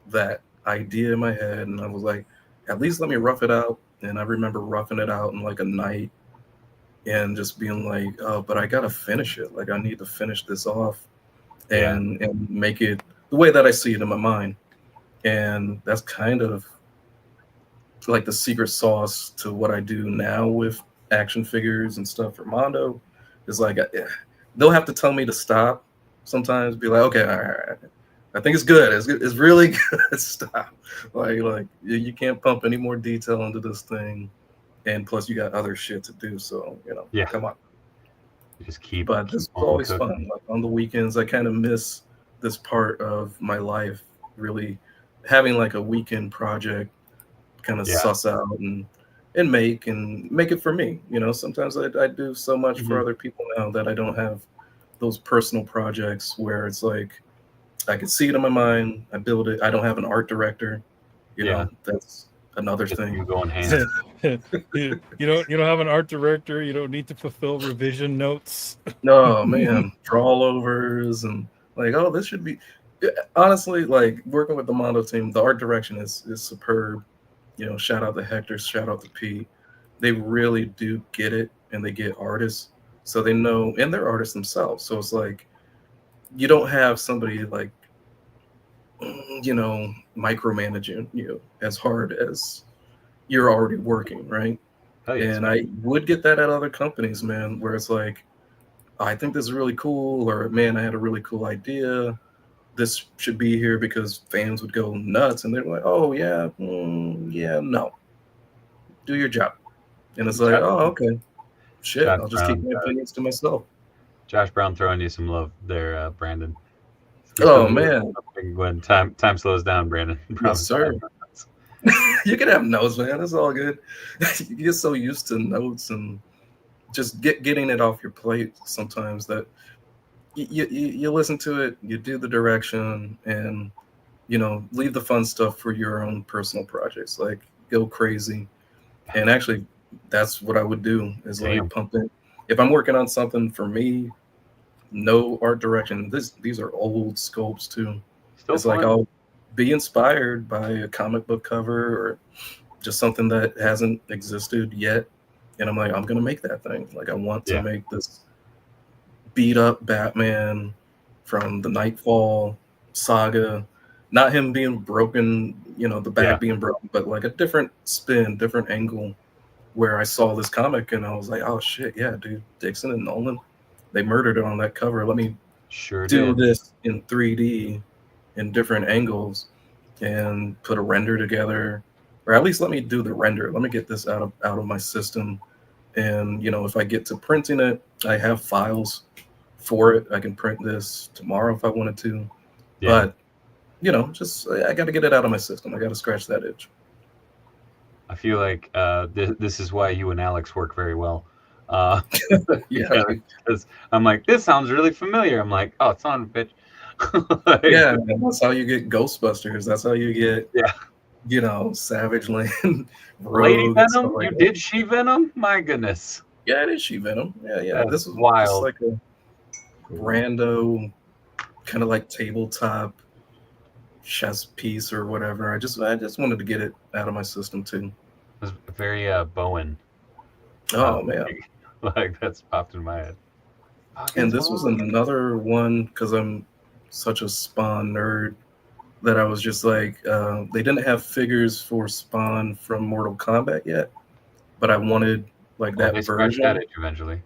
[SPEAKER 5] that idea in my head, and I was like, at least let me rough it out. And I remember roughing it out in like a night and just being like, oh, but I gotta finish it. Like I need to finish this off and make it the way that I see it in my mind. And that's kind of like the secret sauce to what I do now with action figures and stuff for Mondo. Is like they'll have to tell me to stop sometimes. Be like, okay, all right, I think it's good. It's really good. Stop. Like you can't pump any more detail into this thing, and plus you got other shit to do. So come on.
[SPEAKER 2] You just keep.
[SPEAKER 5] But this was always fun. Like on the weekends, I kind of miss this part of my life. Really having like a weekend project, kind of suss out and make it for me. Sometimes I do so much for other people now that I don't have those personal projects where it's like I can see it in my mind, I build it. I don't have an art director. You know, that's another thing.
[SPEAKER 2] You go in hand.
[SPEAKER 3] you don't have an art director. You don't need to fulfill revision notes.
[SPEAKER 5] No, man, draw overs and like, oh, this should be. Honestly, like working with the Mondo team, the art direction is superb. Shout out to Hector, shout out to Pete. They really do get it, and they get artists, so they know, and they're artists themselves. So it's like you don't have somebody like micromanaging you as hard as you're already working, right? And I would get that at other companies, man, where it's like, I think this is really cool, or man, I had a really cool idea. This should be here because fans would go nuts, and they're like, "Oh yeah, no, do your job." And it's like, "Oh, okay, shit,
[SPEAKER 2] Josh
[SPEAKER 5] I'll just keep my opinions to myself."
[SPEAKER 2] Josh Brown throwing you some love there, Brandon.
[SPEAKER 5] Oh man,
[SPEAKER 2] when time slows down, Brandon.
[SPEAKER 5] Yes, sir. You can have notes, man. It's all good. You get so used to notes and just getting it off your plate sometimes that you listen to it, you do the direction, and leave the fun stuff for your own personal projects. Like go crazy. And actually, that's what I would do is like pump it. If I'm working on something for me, no art direction. These are old scopes too. It's fun. Like I'll be inspired by a comic book cover or just something that hasn't existed yet, and I'm like, I'm gonna make that thing. Like I want to make this beat up Batman from the Nightfall saga, not him being broken, the back being broken, but like a different spin, different angle, where I saw this comic and I was like, oh shit, yeah, dude, Dixon and Nolan, they murdered it on that cover. Let me do this in 3D in different angles and put a render together, or at least let me do the render. Let me get this out of my system. And if I get to printing it, I have files for it. I can print this tomorrow if I wanted to. But just I got to get it out of my system. I got to scratch that itch.
[SPEAKER 2] I feel like this is why you and Alex work very well. Because I'm like, this sounds really familiar. I'm like, oh, it's on, bitch.
[SPEAKER 5] And that's how you get Ghostbusters. That's how you get Savage Land.
[SPEAKER 2] Lady Venom? Like you did She Venom? My goodness.
[SPEAKER 5] Yeah, it is She Venom. Yeah.
[SPEAKER 2] That's
[SPEAKER 5] this is
[SPEAKER 2] wild.
[SPEAKER 5] Like a rando kind of like tabletop chess piece or whatever. I just wanted to get it out of my system too.
[SPEAKER 2] It was very Bowen.
[SPEAKER 5] Oh man,
[SPEAKER 2] like that's popped in my head.
[SPEAKER 5] And this was another one because I'm such a Spawn nerd that I was just like, they didn't have figures for Spawn from Mortal Kombat yet, but I wanted like that version.
[SPEAKER 2] That itch eventually.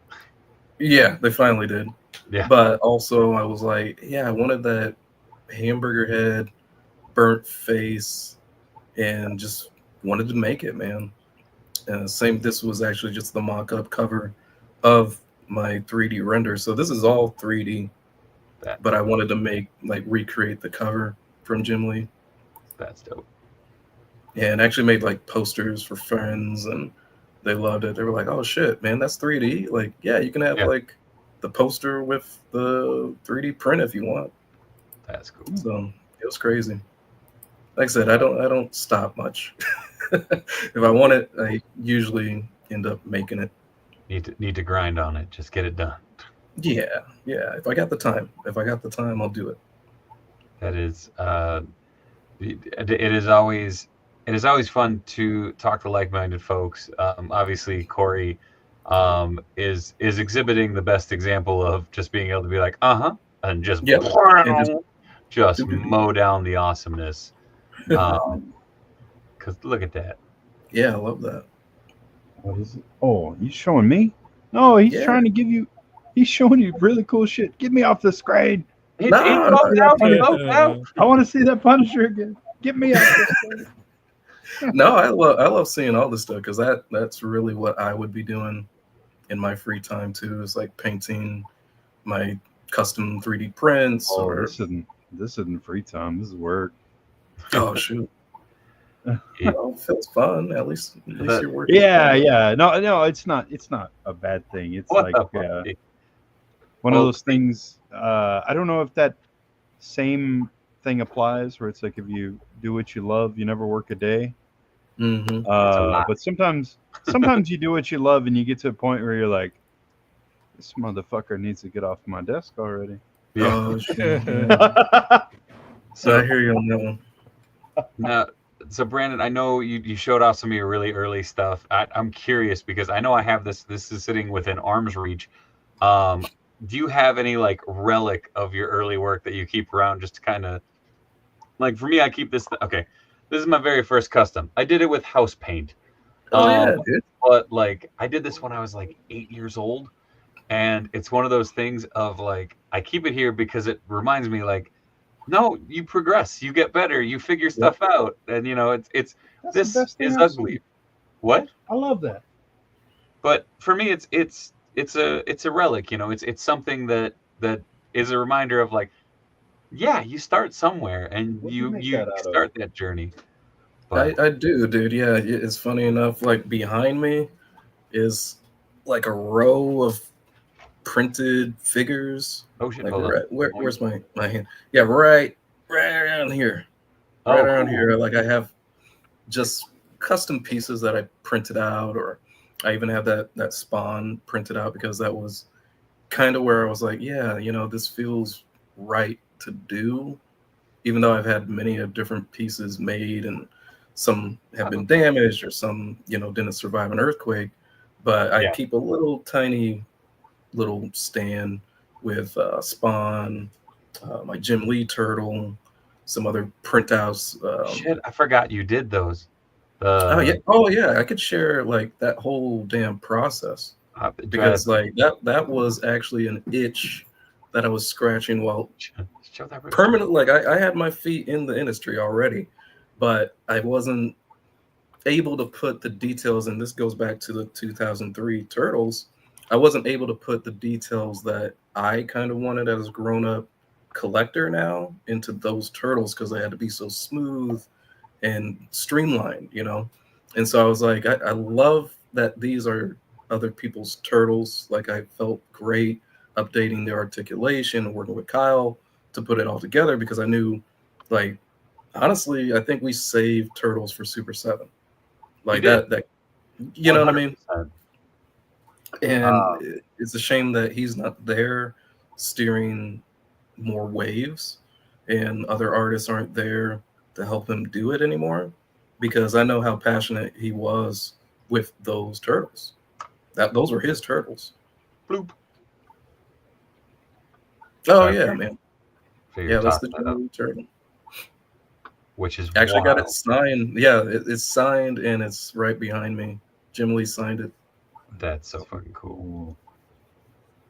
[SPEAKER 5] Yeah, they finally did.
[SPEAKER 2] Yeah.
[SPEAKER 5] But also I was like, yeah, I wanted that hamburger head, burnt face, and just wanted to make it, man. This was actually just the mock-up cover of my 3D render. So this is all 3D, but I wanted to recreate the cover from Jim Lee.
[SPEAKER 2] That's dope.
[SPEAKER 5] And actually made like posters for friends, and they loved it. They were like, oh shit, man, that's 3D. Like, yeah, you can have like the poster with the 3D print if you want.
[SPEAKER 2] That's cool.
[SPEAKER 5] So it was crazy. Like I said, I don't stop much. If I want it, I usually end up making it.
[SPEAKER 2] Need to grind on it. Just get it done.
[SPEAKER 5] Yeah. If I got the time, I'll do it.
[SPEAKER 2] That is, it is always fun to talk to like-minded folks. Obviously, Corey is exhibiting the best example of just being able to be like, and just just mow down the awesomeness. Because look at that.
[SPEAKER 5] Yeah, I love that.
[SPEAKER 4] What is it? Oh, he's showing me? No, he's trying to give you. He's showing you really cool shit. Get me off the screen.
[SPEAKER 2] I
[SPEAKER 4] want to see that Punisher again. Get me off the screen.
[SPEAKER 5] No, I love seeing all this stuff because that's really what I would be doing in my free time too. Is like painting my custom 3D prints.
[SPEAKER 4] Oh,
[SPEAKER 5] or
[SPEAKER 4] this isn't free time. This is work.
[SPEAKER 5] Oh shoot. Well, it feels fun. At least you're working.
[SPEAKER 4] Yeah. No, it's not a bad thing. It's
[SPEAKER 2] What
[SPEAKER 4] like
[SPEAKER 2] the fuck?
[SPEAKER 4] one of those things. I don't know if that same thing applies where it's like if you do what you love, you never work a day.
[SPEAKER 5] Mm-hmm.
[SPEAKER 4] But sometimes you do what you love and you get to a point where you're like, this motherfucker needs to get off my desk already.
[SPEAKER 2] Yeah.
[SPEAKER 5] Oh, shit. So I hear you on that one.
[SPEAKER 2] So Brandon, I know you showed off some of your really early stuff. I'm curious because I know I have this. This is sitting within arm's reach. Do you have any like relic of your early work that you keep around just to kind of like? For me, I keep this. Okay, this is my very first custom. I did it with house paint.
[SPEAKER 5] Yeah, dude.
[SPEAKER 2] But like I did this when I was like 8 years old, and it's one of those things of like I keep it here because it reminds me like. No, you progress, you get better, you figure stuff out, and you know it's this is ugly. What?
[SPEAKER 4] I love that.
[SPEAKER 2] But for me, it's a relic. You know, it's something that is a reminder of like, yeah, you start somewhere and you start that journey. But
[SPEAKER 5] I do, dude. Yeah, it's funny enough. Like behind me is like a row of printed figures.
[SPEAKER 2] oh shit,
[SPEAKER 5] Like
[SPEAKER 2] hold on.
[SPEAKER 5] where's my hand? Yeah, right around here. Right around here. Like I have just custom pieces that I printed out, or I even have that Spawn printed out because that was kind of where I was like, yeah, you know, this feels right to do. Even though I've had many of different pieces made and some have been damaged or some, you know, didn't survive an earthquake, but I keep a little tiny little stand with Spawn, my Jim Lee turtle, some other printouts.
[SPEAKER 2] Shit, I forgot you did those.
[SPEAKER 5] Oh yeah, I could share like that whole damn process because like that was actually an itch that I was scratching while permanent. Like I had my feet in the industry already, but I wasn't able to put the details. And this goes back to the 2003 Turtles. I wasn't able to put the details that I kind of wanted as a grown-up collector now into those turtles because they had to be so smooth and streamlined, you know? And so I was like, I love that these are other people's turtles. Like I felt great updating their articulation and working with Kyle to put it all together because I knew, like, honestly, I think we saved Turtles for Super 7. Like that, you know 100%. What I mean? And it's a shame that he's not there steering more waves and other artists aren't there to help him do it anymore because I know how passionate he was with those turtles. Those were his turtles. Bloop. Oh yeah, man. Yeah, that's the turtle.
[SPEAKER 2] Which is
[SPEAKER 5] actually got it signed. Yeah, it's signed and it's right behind me. Jim Lee signed it.
[SPEAKER 2] That's so fucking cool.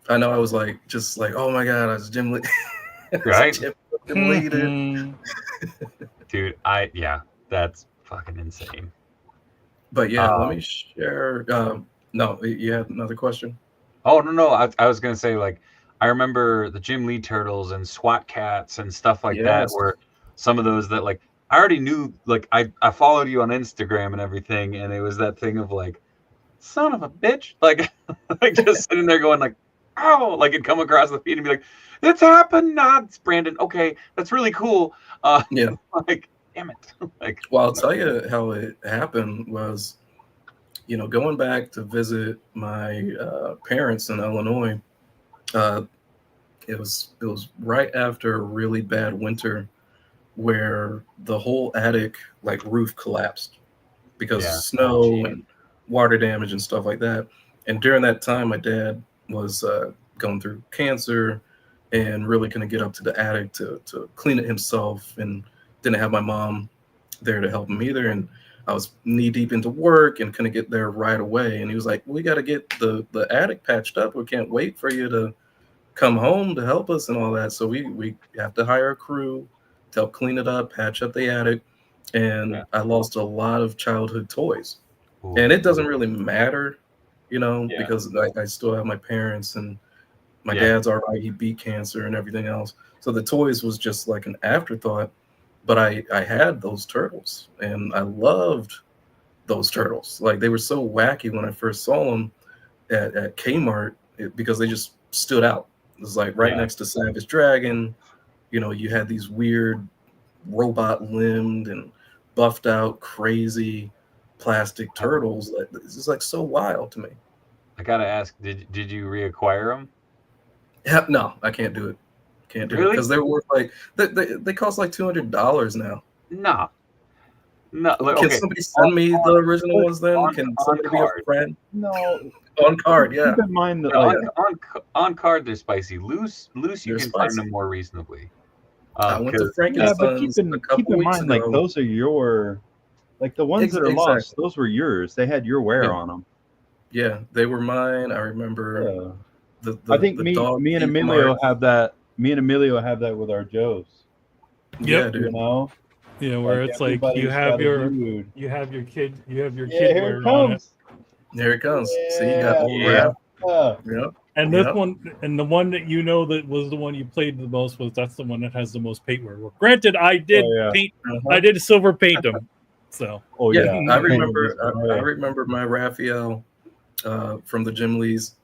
[SPEAKER 5] I know. I was like, just like, oh my god, I was Jim Lee.
[SPEAKER 2] Right?
[SPEAKER 5] Jim Lee, dude.
[SPEAKER 2] Dude, that's fucking insane.
[SPEAKER 5] But yeah, let me share. No, you had another question?
[SPEAKER 2] Oh no, I was gonna say like I remember the Jim Lee turtles and SWAT cats and stuff like that were some of those that like I already knew. Like I followed you on Instagram and everything, and it was that thing of like, son of a bitch, like just sitting there going like, ow, like it'd come across the feed and be like, it's happened, it's Brandon. Okay, that's really cool.
[SPEAKER 5] Yeah.
[SPEAKER 2] Like, damn it. Like,
[SPEAKER 5] Well, I'll tell you how it happened was, going back to visit my parents in Illinois. Uh, it was right after a really bad winter where the whole attic like roof collapsed because of snow and water damage and stuff like that. And during that time, my dad was going through cancer and really couldn't get up to the attic to clean it himself, and didn't have my mom there to help him either. And I was knee deep into work and couldn't get there right away. And he was like, "We got to get the attic patched up. We can't wait for you to come home to help us and all that. So we have to hire a crew to help clean it up, patch up the attic." And I lost a lot of childhood toys.
[SPEAKER 2] ooh.
[SPEAKER 5] And it doesn't really matter, because I still have my parents, and my dad's all right. He beat cancer and everything else. So the toys was just like an afterthought. But I had those turtles, and I loved those turtles. Like, they were so wacky when I first saw them at Kmart, because they just stood out. It was like right next to Savage Dragon. You had these weird robot limbed and buffed out crazy plastic turtles. It's just like so wild to me.
[SPEAKER 2] I gotta ask, did you reacquire them?
[SPEAKER 5] Yeah, no, I can't do it. Can't do it because they're worth like they cost like $200 now.
[SPEAKER 2] No. Like,
[SPEAKER 5] Can somebody send me the original ones then? Can somebody be a friend?
[SPEAKER 4] No,
[SPEAKER 5] On card, yeah.
[SPEAKER 4] keep in mind that
[SPEAKER 2] on card they're spicy. Loose you can find them more reasonably.
[SPEAKER 5] I went to
[SPEAKER 4] yeah, but
[SPEAKER 5] Frankenstein's
[SPEAKER 4] keep in mind, like, those are your, like, the ones that are lost. Those were yours. They had your wear on them.
[SPEAKER 5] Yeah, they were mine. I remember.
[SPEAKER 4] I think me and Emilio have that. Me and Emilio have that with our Joes.
[SPEAKER 5] Yeah, dude.
[SPEAKER 3] Yeah, where it's like you have your kid
[SPEAKER 4] here it comes.
[SPEAKER 5] There it comes. See, you got old rap. Yeah.
[SPEAKER 3] And this one, and the one that that was the one you played the most that's the one that has the most paintwork. Well, granted, I did paint. I did silver paint them. So.
[SPEAKER 5] I remember my Raphael from the Jim Lee's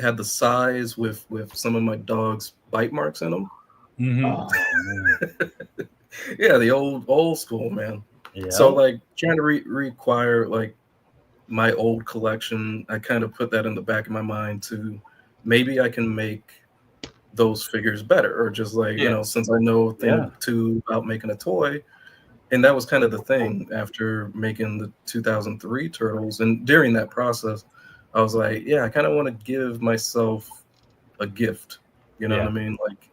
[SPEAKER 5] had the size with some of my dog's bite marks in them.
[SPEAKER 3] Mm-hmm.
[SPEAKER 4] Oh,
[SPEAKER 5] yeah, the old school, man. Yeah. So like trying to reacquire like my old collection, I kind of put that in the back of my mind to maybe I can make those figures better, or just like since I know a thing or two about making a toy. And that was kind of the thing after making the 2003 Turtles. And during that process, I was like, I kind of want to give myself a gift. You know what I mean? Like,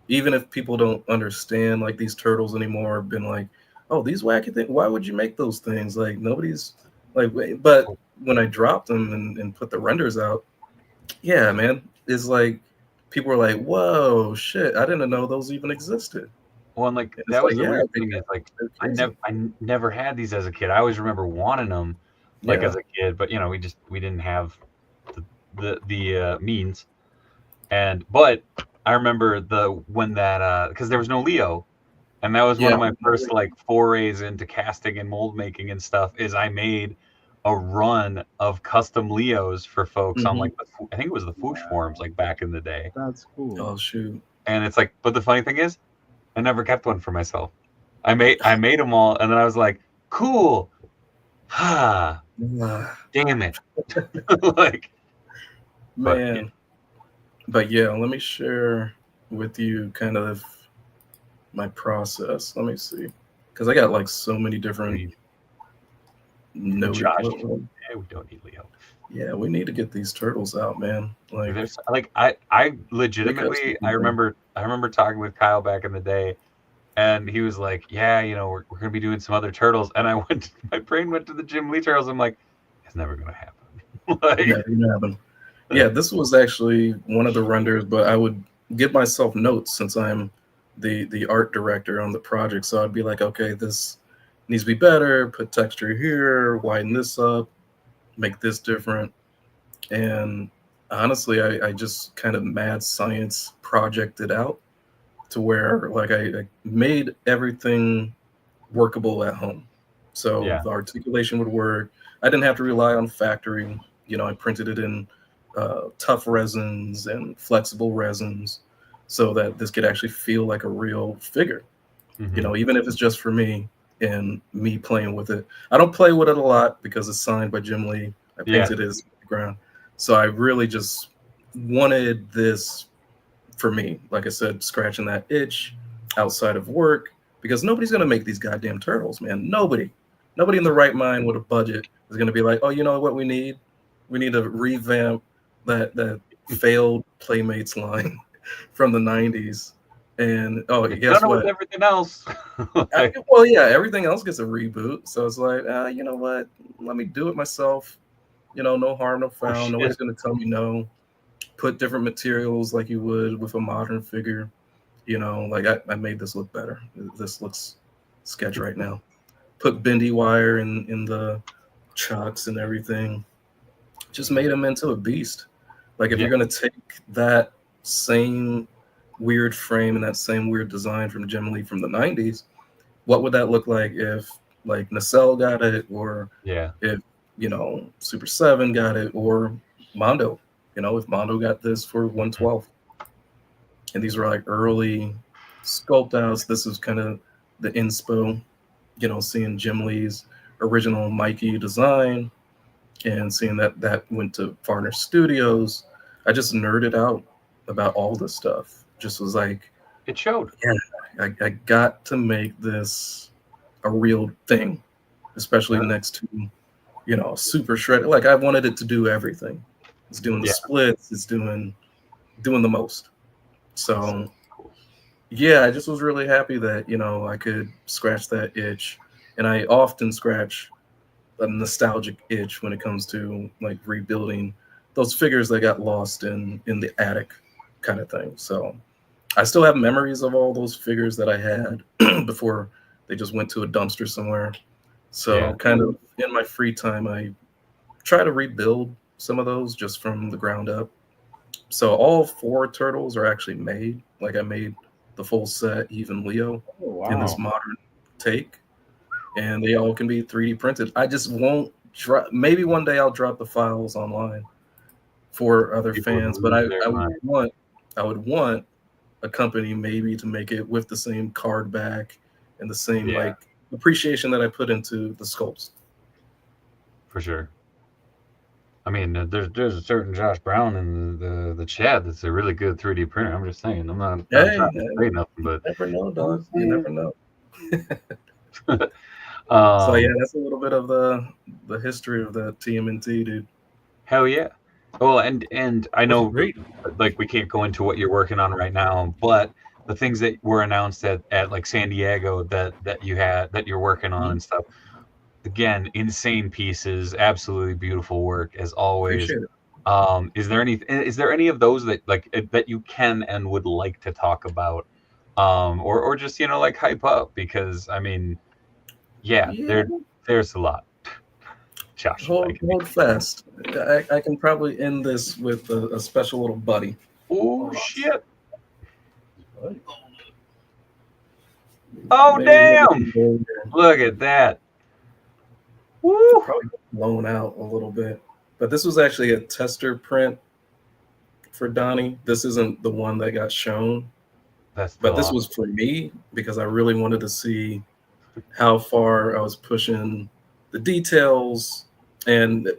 [SPEAKER 5] even if people don't understand like these turtles anymore, have been like, oh, these wacky things, why would you make those things? Like, nobody's like, but when I dropped them and put the renders out, man, it's like people were like, whoa, shit, I didn't know those even existed.
[SPEAKER 2] Well, and like that was the weird thing is like I never had these as a kid. I always remember wanting them like as a kid, but we didn't have the means. But I remember because there was no Leo, and that was one of my first like forays into casting and mold making and stuff. Is I made a run of custom Leos for folks on like I think it was the Foosh forums like back in the day.
[SPEAKER 4] That's cool.
[SPEAKER 5] Oh shoot!
[SPEAKER 2] And it's like, but the funny thing is, I never kept one for myself. I made them all, and then I was like, cool. Damn it! Like,
[SPEAKER 5] man. But let me share with you kind of my process. Let me see, because I got like so many different. No,
[SPEAKER 2] we don't need Leo.
[SPEAKER 5] Yeah, we need to get these turtles out, man. Like,
[SPEAKER 2] I legitimately, I remember talking with Kyle back in the day, and he was like, we're gonna be doing some other turtles, and my brain went to the Jim Lee turtles. I'm like, it's never gonna happen.
[SPEAKER 5] Happen. Yeah, this was actually one of the renders, but I would give myself notes since I'm the art director on the project. So I'd be like, okay, this needs to be better, put texture here, widen this up, make this different. And honestly, I just kind of mad science projected out to where like I made everything workable at home. So the articulation would work. I didn't have to rely on factory. I printed it in tough resins and flexible resins, so that this could actually feel like a real figure.
[SPEAKER 2] Mhm.
[SPEAKER 5] You know, even if it's just for me and me playing with it. I don't play with it a lot because it's signed by Jim Lee. I painted his background. So I really just wanted this for me. Like I said, scratching that itch outside of work, because nobody's going to make these goddamn turtles, man. Nobody in the right mind with a budget is going to be like, oh, you know what we need? We need to revamp that failed Playmates line from the 90s. And oh,
[SPEAKER 2] You've
[SPEAKER 5] guess
[SPEAKER 2] done it
[SPEAKER 5] what?
[SPEAKER 2] with everything else.
[SPEAKER 5] Well, yeah, everything else gets a reboot. So it's like, you know what? Let me do it myself. You know, no harm, no foul. Nobody's going to tell me no. Put different materials like you would with a modern figure. You know, like I made this look better. This looks sketch right now. Put bendy wire in the chucks and everything. Just made him into a beast. Like if you're going to take that same weird frame and that same weird design from Jim Lee from the 90s, what would that look like if like Nacelle got it, or if, you know, Super 7 got it, or Mondo, you know, if Mondo got this for 112. And these were like early sculpt outs. This is kind of the inspo, you know, seeing Jim Lee's original Mikey design and seeing that went to Farner Studios. I just nerded out about all this stuff. Just was like,
[SPEAKER 2] it showed.
[SPEAKER 5] Yeah, I got to make this a real thing, especially next to, you know, super shredded. Like I wanted it to do everything. It's doing the splits. It's doing the most. So yeah, I just was really happy that, you know, I could scratch that itch. And I often scratch a nostalgic itch when it comes to like rebuilding those figures that got lost in the attic kind of thing. So I still have memories of all those figures that I had before they just went to a dumpster somewhere. So kind of in my free time, I try to rebuild some of those just from the ground up. So all 4 turtles are actually made. Like I made the full set, even Leo, in this modern take. And they all can be 3D printed. I just won't drop. Maybe one day I'll drop the files online for other fans, but I would want a company maybe to make it with the same card back and the same like appreciation that I put into the sculpts. For sure.
[SPEAKER 2] I mean, there's a certain Josh Brown in the chat that's a really good 3D printer. I'm just saying. I'm not trying to say nothing, but
[SPEAKER 5] you never know, dog. You never know. So yeah, that's a little bit of the history of the TMNT, dude.
[SPEAKER 2] Hell yeah. Well, and I know like we can't go into what you're working on right now, but the things that were announced at like San Diego that you're working on and stuff. Again, insane pieces, absolutely beautiful work as always. Is there any of those that like that you can and would like to talk about, or just, you know, like hype up? Because I mean, there's a lot. Josh,
[SPEAKER 5] hold fast. I can probably end this with a special little buddy.
[SPEAKER 2] Oh shit! Oh damn! Look at that.
[SPEAKER 5] Woo! Probably blown out a little bit, but this was actually a tester print for Donnie. This isn't the one that got shown, but this was for me because I really wanted to see how far I was pushing the details. And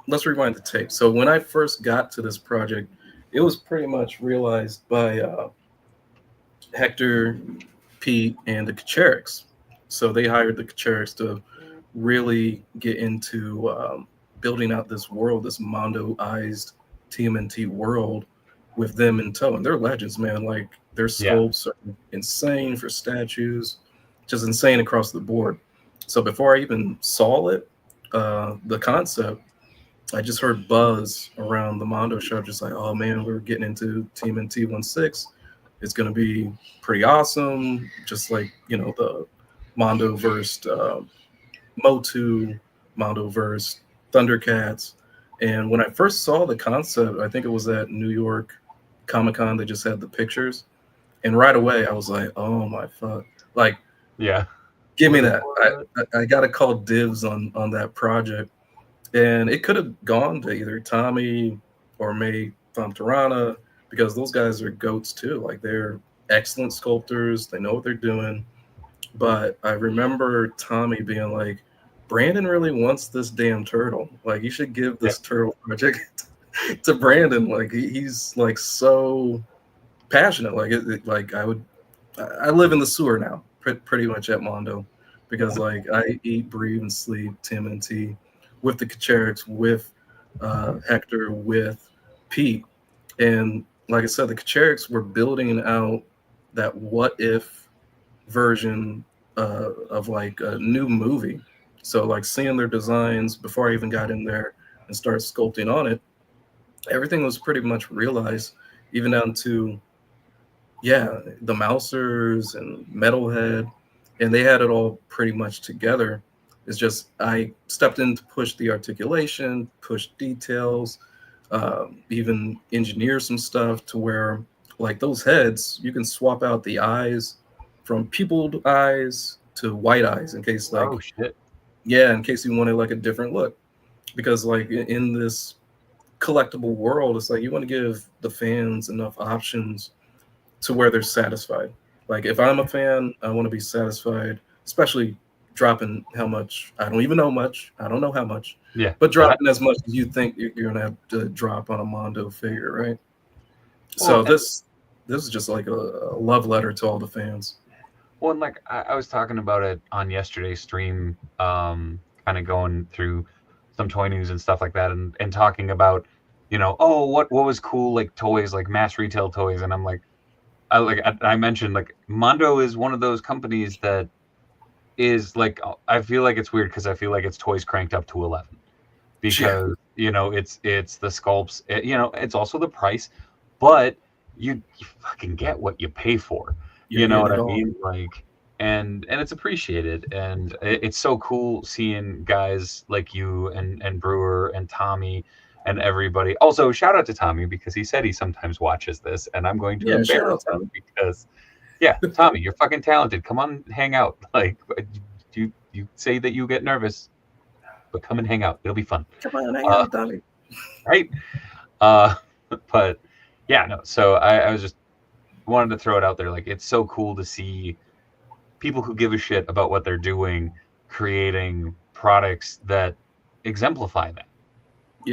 [SPEAKER 5] let's rewind the tape. So when I first got to this project, it was pretty much realized by Hector, Pete, and the Kaczeriks. So they hired the Kaczeriks to really get into building out this world, this Mondo-ized TMNT world with them in tow. And they're legends, man. Like their sculpts are insane for statues, just insane across the board. So before I even saw it, the concept, I just heard buzz around the Mondo show, just like, oh man, we're getting into TMNT 16. It's going to be pretty awesome. Just like, you know, the Mondo versed Motu, Mondo versed Thundercats. And when I first saw the concept, I think it was at New York Comic-Con, they just had the pictures. And right away I was like, oh my fuck. Like, give me that. I got to call dibs on that project. And it could have gone to either Tommy or May Fontarana, because those guys are goats too. Like they're excellent sculptors. They know what they're doing. But I remember Tommy being like, Brandon really wants this damn turtle. Like you should give this turtle project to Brandon. Like he's like so passionate. Like I live in the sewer now, pretty much at Mondo, because like I eat, breathe, and sleep TMNT with the Kacherix, with Hector, with Pete, and like I said, the Kacherix were building out that what if version of like a new movie. So like seeing their designs before I even got in there and started sculpting on it, everything was pretty much realized, even down to the Mousers and Metalhead, and they had it all pretty much together. It's just I stepped in to push the articulation, push details, even engineer some stuff to where like those heads, you can swap out the eyes from pupilled eyes to white eyes in case like in case you wanted like a different look. Because like in this collectible world, it's like you want to give the fans enough options to where they're satisfied. Like if I'm a fan, I want to be satisfied, especially dropping how much I don't even know much. I don't know how much.
[SPEAKER 2] Yeah.
[SPEAKER 5] But dropping as much as you think you're gonna have to drop on a Mondo figure, right? So this is just like a love letter to all the fans.
[SPEAKER 2] Well, and like I was talking about it on yesterday's stream, kind of going through some toy news and stuff like that, and talking about, you know, what was cool, like toys, like mass retail toys, and I'm like, I mentioned like Mondo is one of those companies that is like, I feel like it's weird because I feel like it's toys cranked up to 11 because you know it's the sculpts, you know, it's also the price, but you fucking get what you pay for. You know what I mean? Like, and it's appreciated, and it's so cool seeing guys like you and Brewer and Tommy and everybody. Also, shout out to Tommy because he said he sometimes watches this, and I'm going to embarrass him because, Tommy, you're fucking talented. Come on, hang out. Like, you say that you get nervous, but come and hang out. It'll be fun.
[SPEAKER 5] Come on, hang out, Tommy.
[SPEAKER 2] Right? But yeah, no. So I was just wanted to throw it out there. Like, it's so cool to see people who give a shit about what they're doing, creating products that exemplify that. You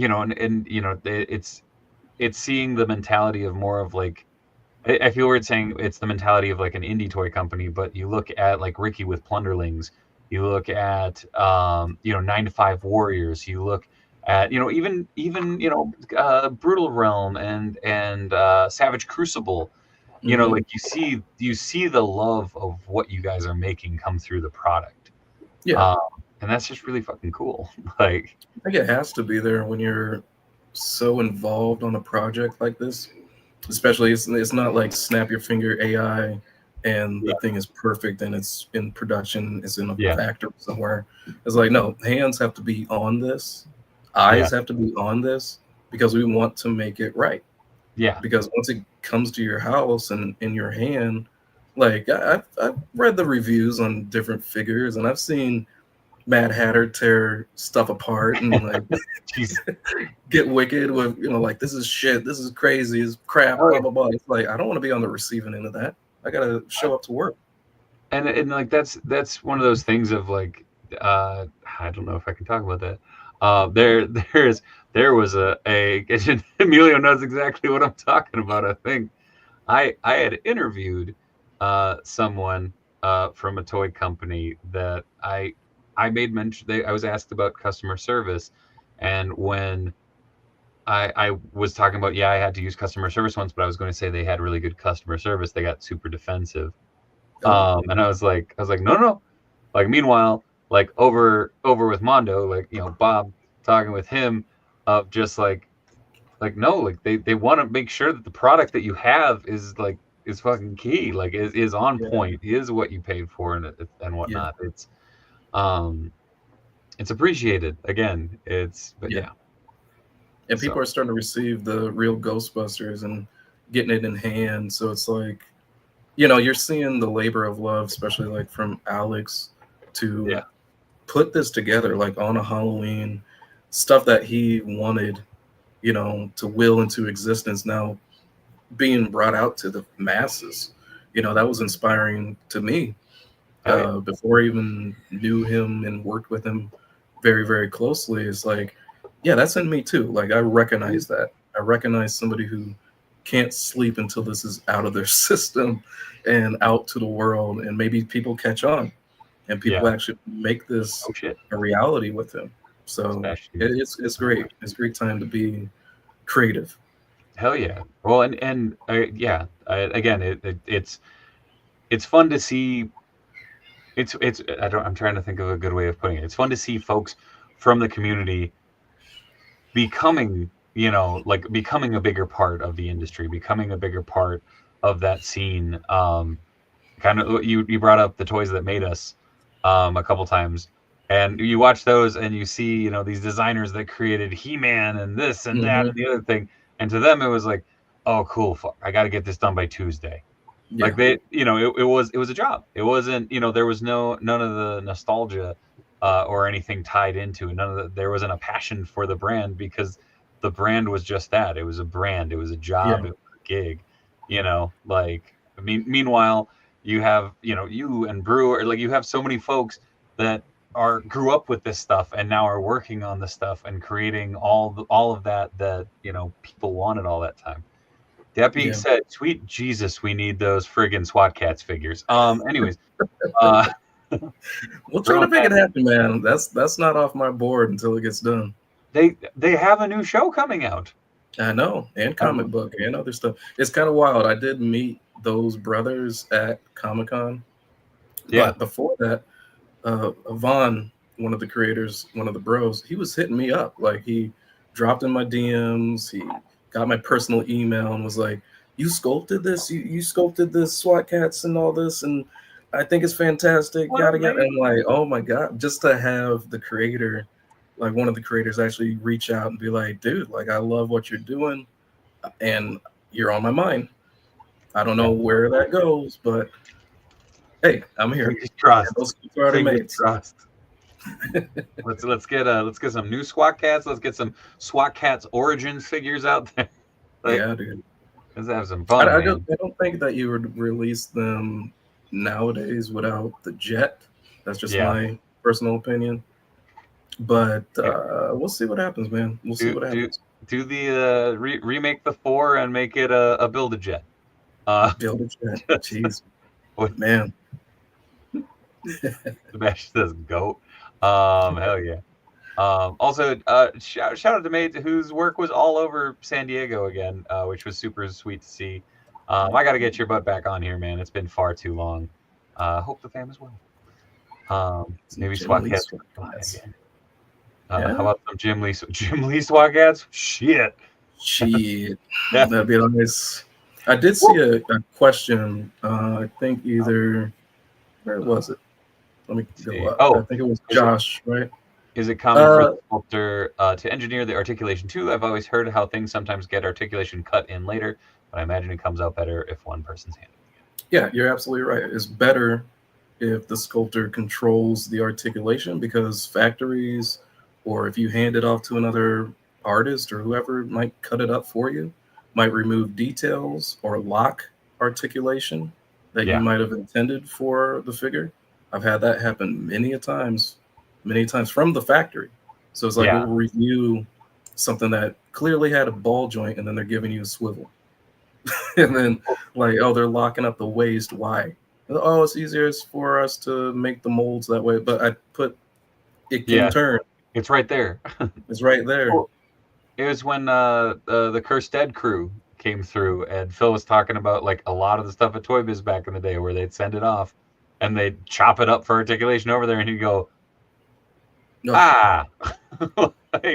[SPEAKER 2] know, and you know, it's seeing the mentality of more of like, I feel weird saying it's the mentality of like an indie toy company, but you look at like Ricky with Plunderlings, you look at 9 to 5 Warriors, you look at even Brutal Realm and Savage Crucible. You know, like you see the love of what you guys are making come through the product. And that's just really fucking cool. Like,
[SPEAKER 5] I think it has to be there when you're so involved on a project like this. Especially, it's not like snap your finger AI and the thing is perfect and it's in production, it's in a factory somewhere. It's like, no, hands have to be on this, eyes have to be on this, because we want to make it right. Yeah. Because once it comes to your house and in your hand, like I've read the reviews on different figures and I've seen Mad Hatter tear stuff apart and like get wicked with, like, this is shit, this is crazy, it's crap, blah blah blah. It's like, I don't want to be on the receiving end of that. I gotta show up to work.
[SPEAKER 2] And like that's one of those things of like, I don't know if I can talk about that. There was a Emilio knows exactly what I'm talking about. I think I had interviewed someone from a toy company that I made mention. I was asked about customer service, and when I was talking about, I had to use customer service once, but I was going to say they had really good customer service. They got super defensive, and I was like, no. Like, meanwhile, like over with Mondo, like, Bob talking with him of just like no, like they want to make sure that the product that you have is fucking key, like is on point, is what you paid for and whatnot. It's appreciated again. And
[SPEAKER 5] people are starting to receive the real Ghostbusters and getting it in hand. So it's like, you're seeing the labor of love, especially like from Alex to put this together, like on a Halloween, stuff that he wanted to will into existence now being brought out to the masses. That was inspiring to me. Before I even knew him and worked with him very, very closely. It's like, yeah, that's in me too. Like, I recognize that. I recognize somebody who can't sleep until this is out of their system and out to the world, and maybe people catch on and people actually make this a reality with him. So it's great. It's a great time to be creative.
[SPEAKER 2] Hell yeah. Well, and again, it's fun to see. I'm trying to think of a good way of putting it. It's fun to see folks from the community becoming a bigger part of the industry, becoming a bigger part of that scene. Kind of, you brought up the Toys That Made Us a couple times, and you watch those and you see these designers that created He-Man and this and that and the other thing, and to them it was like, oh cool, fuck, I got to get this done by Tuesday. Yeah. Like they, it was a job. It wasn't, there was none of the nostalgia or anything tied into it. There wasn't a passion for the brand, because the brand was just that. It was a brand. It was a job. It was a gig. Meanwhile, you have, you and Brewer, like you have so many folks that grew up with this stuff and now are working on the stuff and creating all of that people wanted all that time. That being said, sweet Jesus, we need those friggin' SWAT Cats figures. Anyways,
[SPEAKER 5] we'll try to make it happen, man. That's not off my board until it gets done.
[SPEAKER 2] They have a new show coming out.
[SPEAKER 5] I know, and comic book and other stuff. It's kind of wild. I did meet those brothers at Comic-Con. Yeah. But before that, Vaughn, one of the creators, one of the bros, he was hitting me up. Like, he dropped in my DMs. He got my personal email and was like, you sculpted this? You sculpted this SWAT Cats and all this, and I think it's fantastic. Yada yada. And I'm like, oh my God, just to have the creator, like one of the creators, actually reach out and be like, dude, like, I love what you're doing and you're on my mind. I don't know where that goes, but hey, I'm here.
[SPEAKER 2] Trust. Trust. let's get some new SWAT Cats. Let's get some SWAT Cats origins figures out there.
[SPEAKER 5] Yeah, dude.
[SPEAKER 2] Let's have some fun.
[SPEAKER 5] I don't think that you would release them nowadays without the jet. That's just my personal opinion. But we'll see what happens, man. We'll see what happens.
[SPEAKER 2] Do the remake the 4 and make it a Build-A-Jet.
[SPEAKER 5] Build-A-Jet. Jeez.
[SPEAKER 2] What
[SPEAKER 5] man?
[SPEAKER 2] Sebastian says goat. Hell yeah. Also, shout out to Mate, whose work was all over San Diego again, which was super sweet to see. I got to get your butt back on here, man. It's been far too long. Hope the fam as well. Maybe SWAT Cats again. How about some Jim Lee SWAT Cats? Shit.
[SPEAKER 5] That'd be nice. I did see a question. I think either, where was it? Let me go up. I think it was Josh, right?
[SPEAKER 2] Is it common for the sculptor to engineer the articulation too? I've always heard how things sometimes get articulation cut in later, but I imagine it comes out better if one person's handling it.
[SPEAKER 5] Yeah, you're absolutely right. It's better if the sculptor controls the articulation, because factories, or if you hand it off to another artist or whoever might cut it up for you, might remove details or lock articulation that you might have intended for the figure. I've had that happen many times from the factory. So it's like we'll review something that clearly had a ball joint, and then they're giving you a swivel. And then like, oh, they're locking up the waist. Why? Oh, it's easier for us to make the molds that way. But I put it can turn.
[SPEAKER 2] It's right there.
[SPEAKER 5] It's right there. Cool.
[SPEAKER 2] It was when the Cursed Dead crew came through, and Phil was talking about like a lot of the stuff at Toy Biz back in the day, where they'd send it off and they'd chop it up for articulation over there, and he'd go, he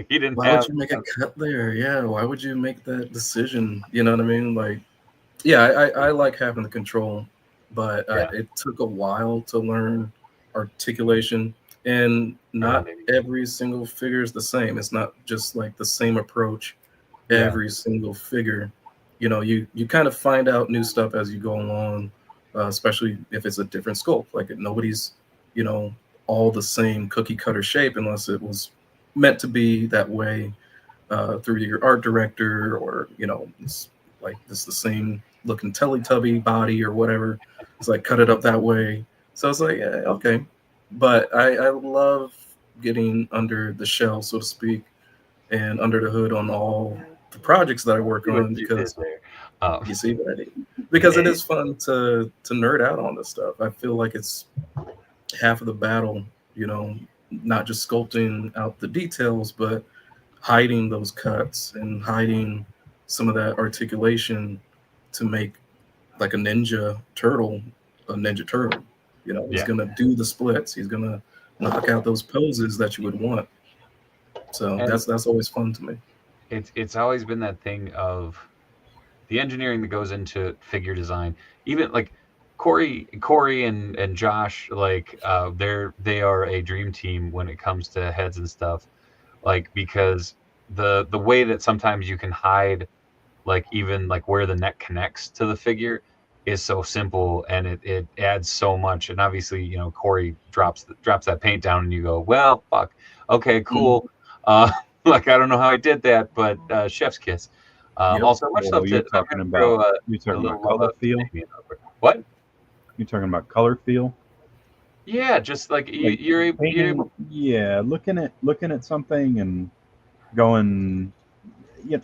[SPEAKER 2] didn't.
[SPEAKER 5] Why would you make a cut there? Yeah, why would you make that decision? You know what I mean? Like, yeah, I like having the control, but it took a while to learn articulation, and not every single figure is the same. It's not just like the same approach every single figure. You know, you kind of find out new stuff as you go along, especially if it's a different sculpt. Like, nobody's, all the same cookie cutter shape unless it was meant to be that way through your art director, or it's like this the same looking Teletubby body or whatever. It's like cut it up that way. So it's like, yeah, okay. But I love getting under the shell, so to speak, and under the hood on all the projects that I work on, because you see what I did? Because it is fun to nerd out on this stuff. I feel like it's half of the battle, not just sculpting out the details, but hiding those cuts and hiding some of that articulation to make like a ninja turtle. He's gonna do the splits. He's gonna knock out those poses that you would want. So that's always fun to me.
[SPEAKER 2] It's always been that thing of the engineering that goes into figure design. Even like Corey and Josh, like they are a dream team when it comes to heads and stuff. Like, because the way that sometimes you can hide, like even like where the neck connects to the figure is so simple, and it adds so much. And obviously, Corey drops that paint down, and you go, well, fuck, okay, cool. Like, I don't know how I did that, but chef's kiss. Also, much stuff.
[SPEAKER 4] You're talking about color feel.
[SPEAKER 2] What?
[SPEAKER 4] You're talking about color feel.
[SPEAKER 2] Yeah, just like you're able.
[SPEAKER 4] Yeah, looking at something and going,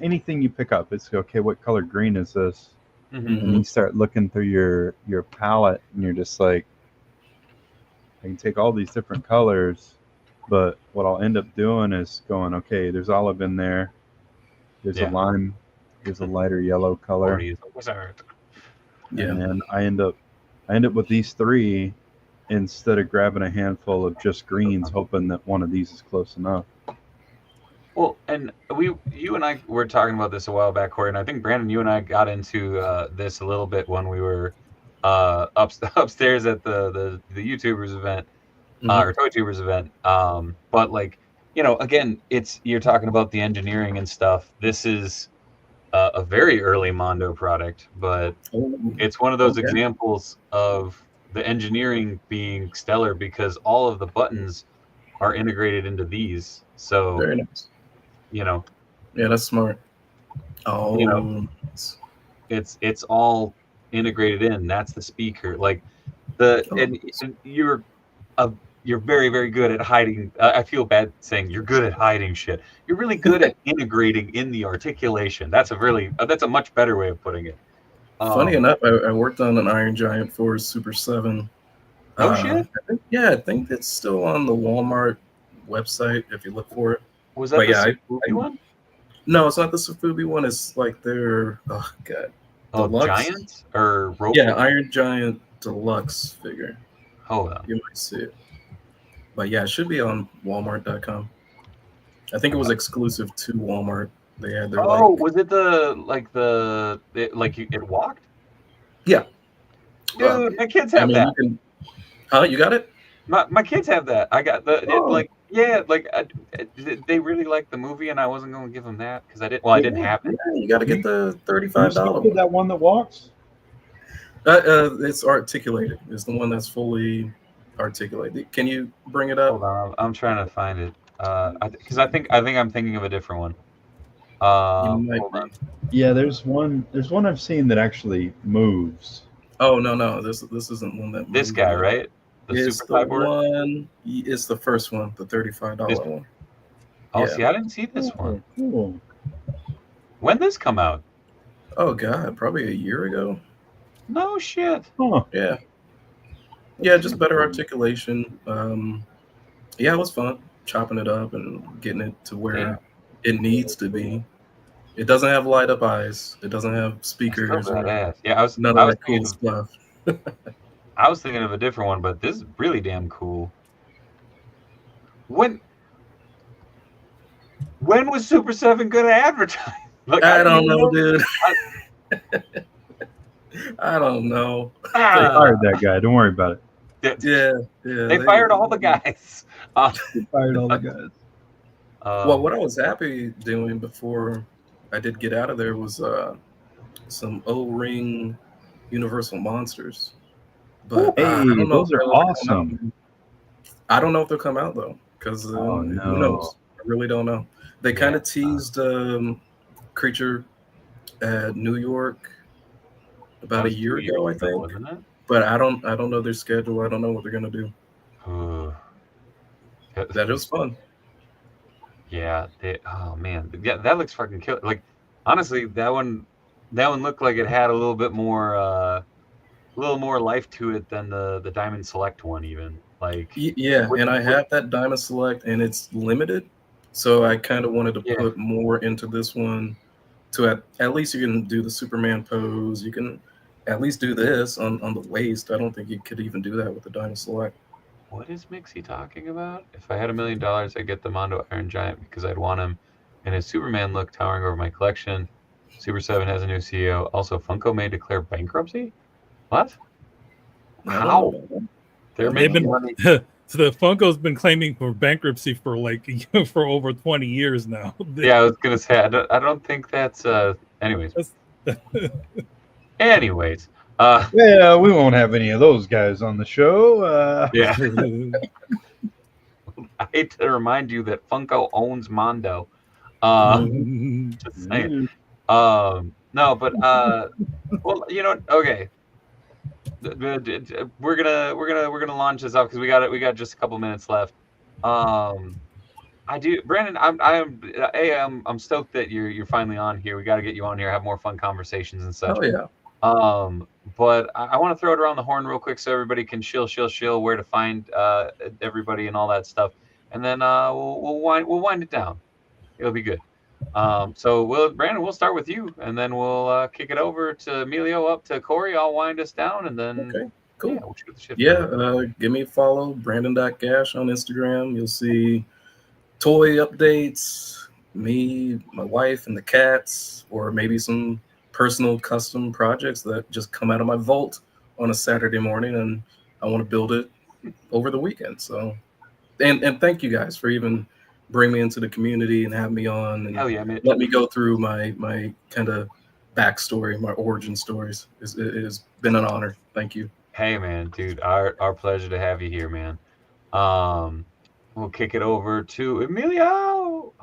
[SPEAKER 4] anything you pick up, it's okay. What color green is this? And you start looking through your palette, and you're just like, I can take all these different colors, but what I'll end up doing is going, okay, there's olive in there, there's a lime, there's a lighter yellow color, and I end up with these three instead of grabbing a handful of just greens, hoping that one of these is close enough.
[SPEAKER 2] Well, and you and I were talking about this a while back, Corey, and I think Brandon, you and I got into this a little bit when we were upstairs at the YouTubers event, or Toy Tubers event. But like, again, you're talking about the engineering and stuff. This is a very early Mondo product, but it's one of those examples of the engineering being stellar, because all of the buttons are integrated into these. So
[SPEAKER 5] very nice.
[SPEAKER 2] Yeah,
[SPEAKER 5] that's smart.
[SPEAKER 2] It's all integrated in. That's the speaker. Like and you're very, very good at hiding. I feel bad saying you're good at hiding shit. You're really good at integrating in the articulation. That's a much better way of putting it.
[SPEAKER 5] Funny enough, I worked on an Iron Giant for Super 7.
[SPEAKER 2] Oh shit!
[SPEAKER 5] I think it's still on the Walmart website if you look for it.
[SPEAKER 2] Was that the Sufubi one?
[SPEAKER 5] No, it's not the Sufubi one. It's like their Deluxe.
[SPEAKER 2] Giant or Rope?
[SPEAKER 5] Yeah, Iron Giant Deluxe figure.
[SPEAKER 2] Hold on.
[SPEAKER 5] You might see it. But yeah, it should be on Walmart.com. I think it was exclusive to Walmart. They had their
[SPEAKER 2] was it it walked?
[SPEAKER 5] Yeah.
[SPEAKER 2] Dude, my kids have that.
[SPEAKER 5] You got it?
[SPEAKER 2] My kids have that. I got they really liked the movie, and I wasn't going to give them that because I didn't have it.
[SPEAKER 5] Yeah, you got to get the $35.
[SPEAKER 4] That one that walks?
[SPEAKER 5] It's articulated. It's the one that's fully articulated. Can you bring it up?
[SPEAKER 2] Hold on, I'm trying to find it. Because I think I'm thinking of a different one. Hold on.
[SPEAKER 4] Yeah, there's one I've seen that actually moves.
[SPEAKER 5] Oh no, this isn't one that moves.
[SPEAKER 2] This guy, right?
[SPEAKER 5] It's the one. It's the first one, the $35 one.
[SPEAKER 2] Oh, yeah. See, I didn't see this one.
[SPEAKER 4] Cool.
[SPEAKER 2] When did this come out?
[SPEAKER 5] Oh God, probably a year ago.
[SPEAKER 2] No shit.
[SPEAKER 4] Huh.
[SPEAKER 5] Yeah, just better articulation. It was fun chopping it up and getting it to where it needs to be. It doesn't have light up eyes. It doesn't have speakers.
[SPEAKER 2] Yeah, I was
[SPEAKER 5] cool stuff.
[SPEAKER 2] I was thinking of a different one, but this is really damn cool. When was Super 7 going to advertise?
[SPEAKER 5] Like, I don't know, dude. I don't know.
[SPEAKER 4] They fired that guy. Don't worry about it.
[SPEAKER 5] Yeah.
[SPEAKER 2] They fired all the guys.
[SPEAKER 4] They fired all the guys.
[SPEAKER 5] Well, what I was happy doing before I did get out of there was some O-ring Universal Monsters. But
[SPEAKER 4] those are awesome.
[SPEAKER 5] I don't know if they'll come out though, because who knows? I really don't know. They kind of teased Creature at New York about a year ago, I think.
[SPEAKER 2] Wasn't it?
[SPEAKER 5] But I don't know their schedule. I don't know what they're gonna do. That was fun.
[SPEAKER 2] Yeah. Oh man. Yeah, that looks fucking killer. Like, honestly, that one looked like it had a little bit more, life to it than the Diamond Select one, even. Like.
[SPEAKER 5] Yeah, and I have that Diamond Select, and it's limited, so I kind of wanted to put more into this one. To at least you can do the Superman pose. You can at least do this on the waist. I don't think you could even do that with the Diamond Select.
[SPEAKER 2] What is Mixie talking about? If I had $1 million, I'd get the Mondo Iron Giant because I'd want him in his Superman look towering over my collection. Super 7 has a new CEO. Also, Funko may declare bankruptcy? What? How? They're making money.
[SPEAKER 3] So the Funko's been claiming for bankruptcy for for over 20 years now.
[SPEAKER 2] Yeah, I was gonna say I don't think that's anyways. Anyways.
[SPEAKER 4] Yeah, we won't have any of those guys on the show.
[SPEAKER 2] Yeah. I hate to remind you that Funko owns Mondo. Just saying. No, but well, okay. We're gonna launch this up because we got just a couple minutes left. I do, Brandon. I'm stoked that you're finally on here. We got to get you on here, have more fun conversations and such.
[SPEAKER 5] Oh yeah.
[SPEAKER 2] But I want to throw it around the horn real quick so everybody can shill where to find everybody and all that stuff, and then we'll wind it down. It'll be good. So Brandon, we'll start with you, and then we'll kick it over to Emilio, up to Corey. I'll wind us down, and then
[SPEAKER 5] okay, cool.
[SPEAKER 2] Yeah, we'll shoot the shit.
[SPEAKER 5] Give me a follow, Brandon.Gash on Instagram. You'll see toy updates, me, my wife, and the cats, or maybe some personal custom projects that just come out of my vault on a Saturday morning, and I want to build it over the weekend. So, and thank you guys for even bring me into the community and have me on, and let me go through my kind of backstory, my origin stories. It has been an honor. Thank you.
[SPEAKER 2] Hey man, dude, our pleasure to have you here, man. We'll kick it over to Emilio.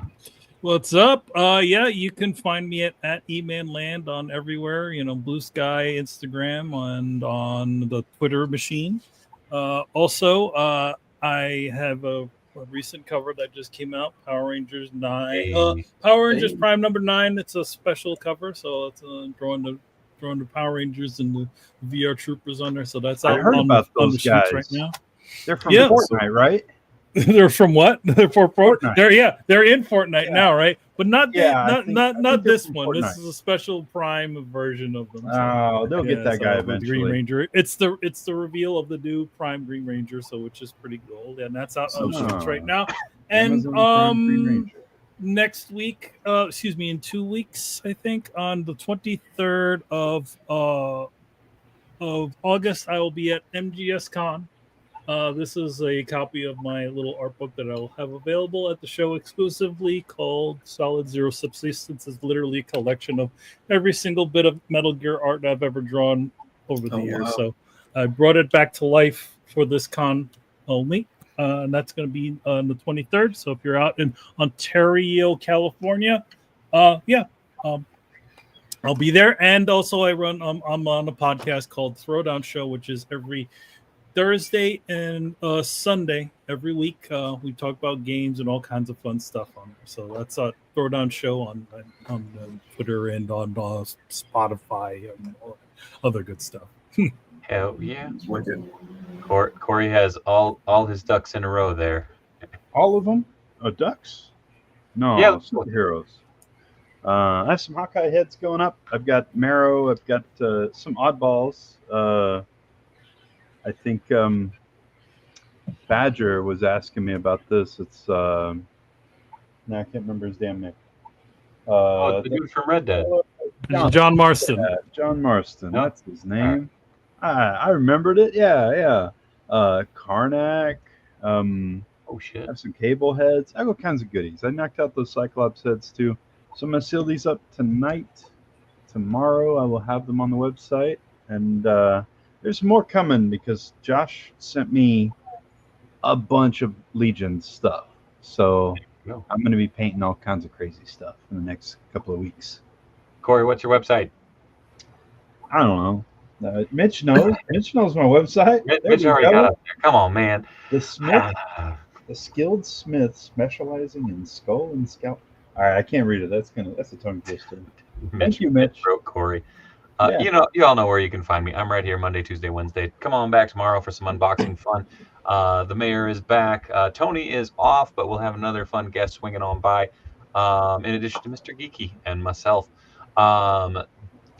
[SPEAKER 3] What's up? Yeah, you can find me at emanland on everywhere, Blue Sky, Instagram, and on the Twitter machine. Also, I have a recent cover that just came out, Power Rangers 9. Power Rangers Prime number 9. It's a special cover, so it's drawing the Power Rangers and the VR Troopers on there. So that's out.
[SPEAKER 4] I heard about those guys
[SPEAKER 3] right now.
[SPEAKER 4] They're from Fortnite, right?
[SPEAKER 3] They're from what? They're for
[SPEAKER 4] Fortnite.
[SPEAKER 3] They're in Fortnite now, right? But not not this one.
[SPEAKER 4] Fortnite.
[SPEAKER 3] This is a special Prime version of them.
[SPEAKER 4] So, they'll get that guy eventually.
[SPEAKER 3] Green Ranger. It's the reveal of the new Prime Green Ranger, so which is pretty cool. And that's out on shoots right now. And next week, in 2 weeks, I think on the 23rd of August, I will be at MGS Con. This is a copy of my little art book that I'll have available at the show exclusively, called Solid Zero Subsistence. It's literally a collection of every single bit of Metal Gear art I've ever drawn over the years. Wow. So I brought it back to life for this con only. And that's going to be on the 23rd. So if you're out in Ontario, California, I'll be there. And also I'm on a podcast called Throwdown Show, which is every Thursday and Sunday every week. We talk about games and all kinds of fun stuff on there. So that's a Throwdown Show on Twitter and on Spotify and other good stuff.
[SPEAKER 2] Hell yeah. Corey has all his ducks in a row there.
[SPEAKER 4] All of them? Ducks? No,
[SPEAKER 2] yeah,
[SPEAKER 4] superheroes. I have some Hawkeye heads going up. I've got Marrow. I've got some oddballs. I think Badger was asking me about this. It's I can't remember his damn name.
[SPEAKER 2] The dude from Red Dead.
[SPEAKER 3] John Marston.
[SPEAKER 4] Yeah, John Marston. Yep. That's his name. I remembered it. Yeah. Karnak.
[SPEAKER 2] Oh shit.
[SPEAKER 4] I have some cable heads. I have all kinds of goodies. I knocked out those Cyclops heads too. So I'm gonna seal these up tonight. Tomorrow I will have them on the website, and there's more coming because Josh sent me a bunch of Legion stuff. So
[SPEAKER 2] go.
[SPEAKER 4] I'm going to be painting all kinds of crazy stuff in the next couple of weeks.
[SPEAKER 2] Corey, what's your website?
[SPEAKER 4] I don't know. Mitch knows. Mitch knows my website.
[SPEAKER 2] Mitch already got up there. Come on, man.
[SPEAKER 4] The Smith, the skilled smith specializing in skull and scalp. All right, I can't read it. That's a tongue twister. Thank you, Mitch.
[SPEAKER 2] Broke Corey.
[SPEAKER 4] Yeah.
[SPEAKER 2] You all know where you can find me. I'm right here Monday, Tuesday, Wednesday. Come on back tomorrow for some unboxing fun. The mayor is back. Tony is off, but we'll have another fun guest swinging on by. In addition to Mr. Geeky and myself.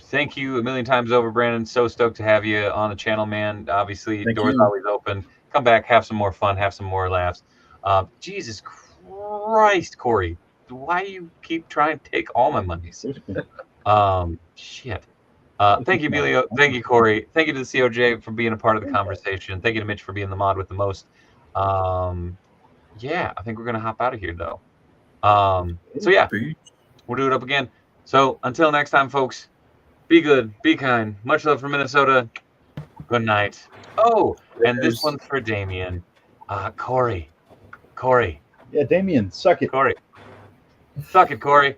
[SPEAKER 2] Thank you a million times over, Brandon. So stoked to have you on the channel, man. Obviously, doors always open. Come back, have some more fun, have some more laughs. Jesus Christ, Corey. Why do you keep trying to take all my monies? Shit. Thank you, Emilio. Thank you, Corey. Thank you to the COJ for being a part of the conversation. Thank you to Mitch for being the mod with the most. Yeah, I think we're going to hop out of here, though. So, yeah, we'll do it up again. So, until next time, folks, be good, be kind. Much love from Minnesota. Good night. Oh, and this one's for Damien. Corey.
[SPEAKER 4] Yeah, Damien, suck it.
[SPEAKER 2] Corey. Suck it, Corey.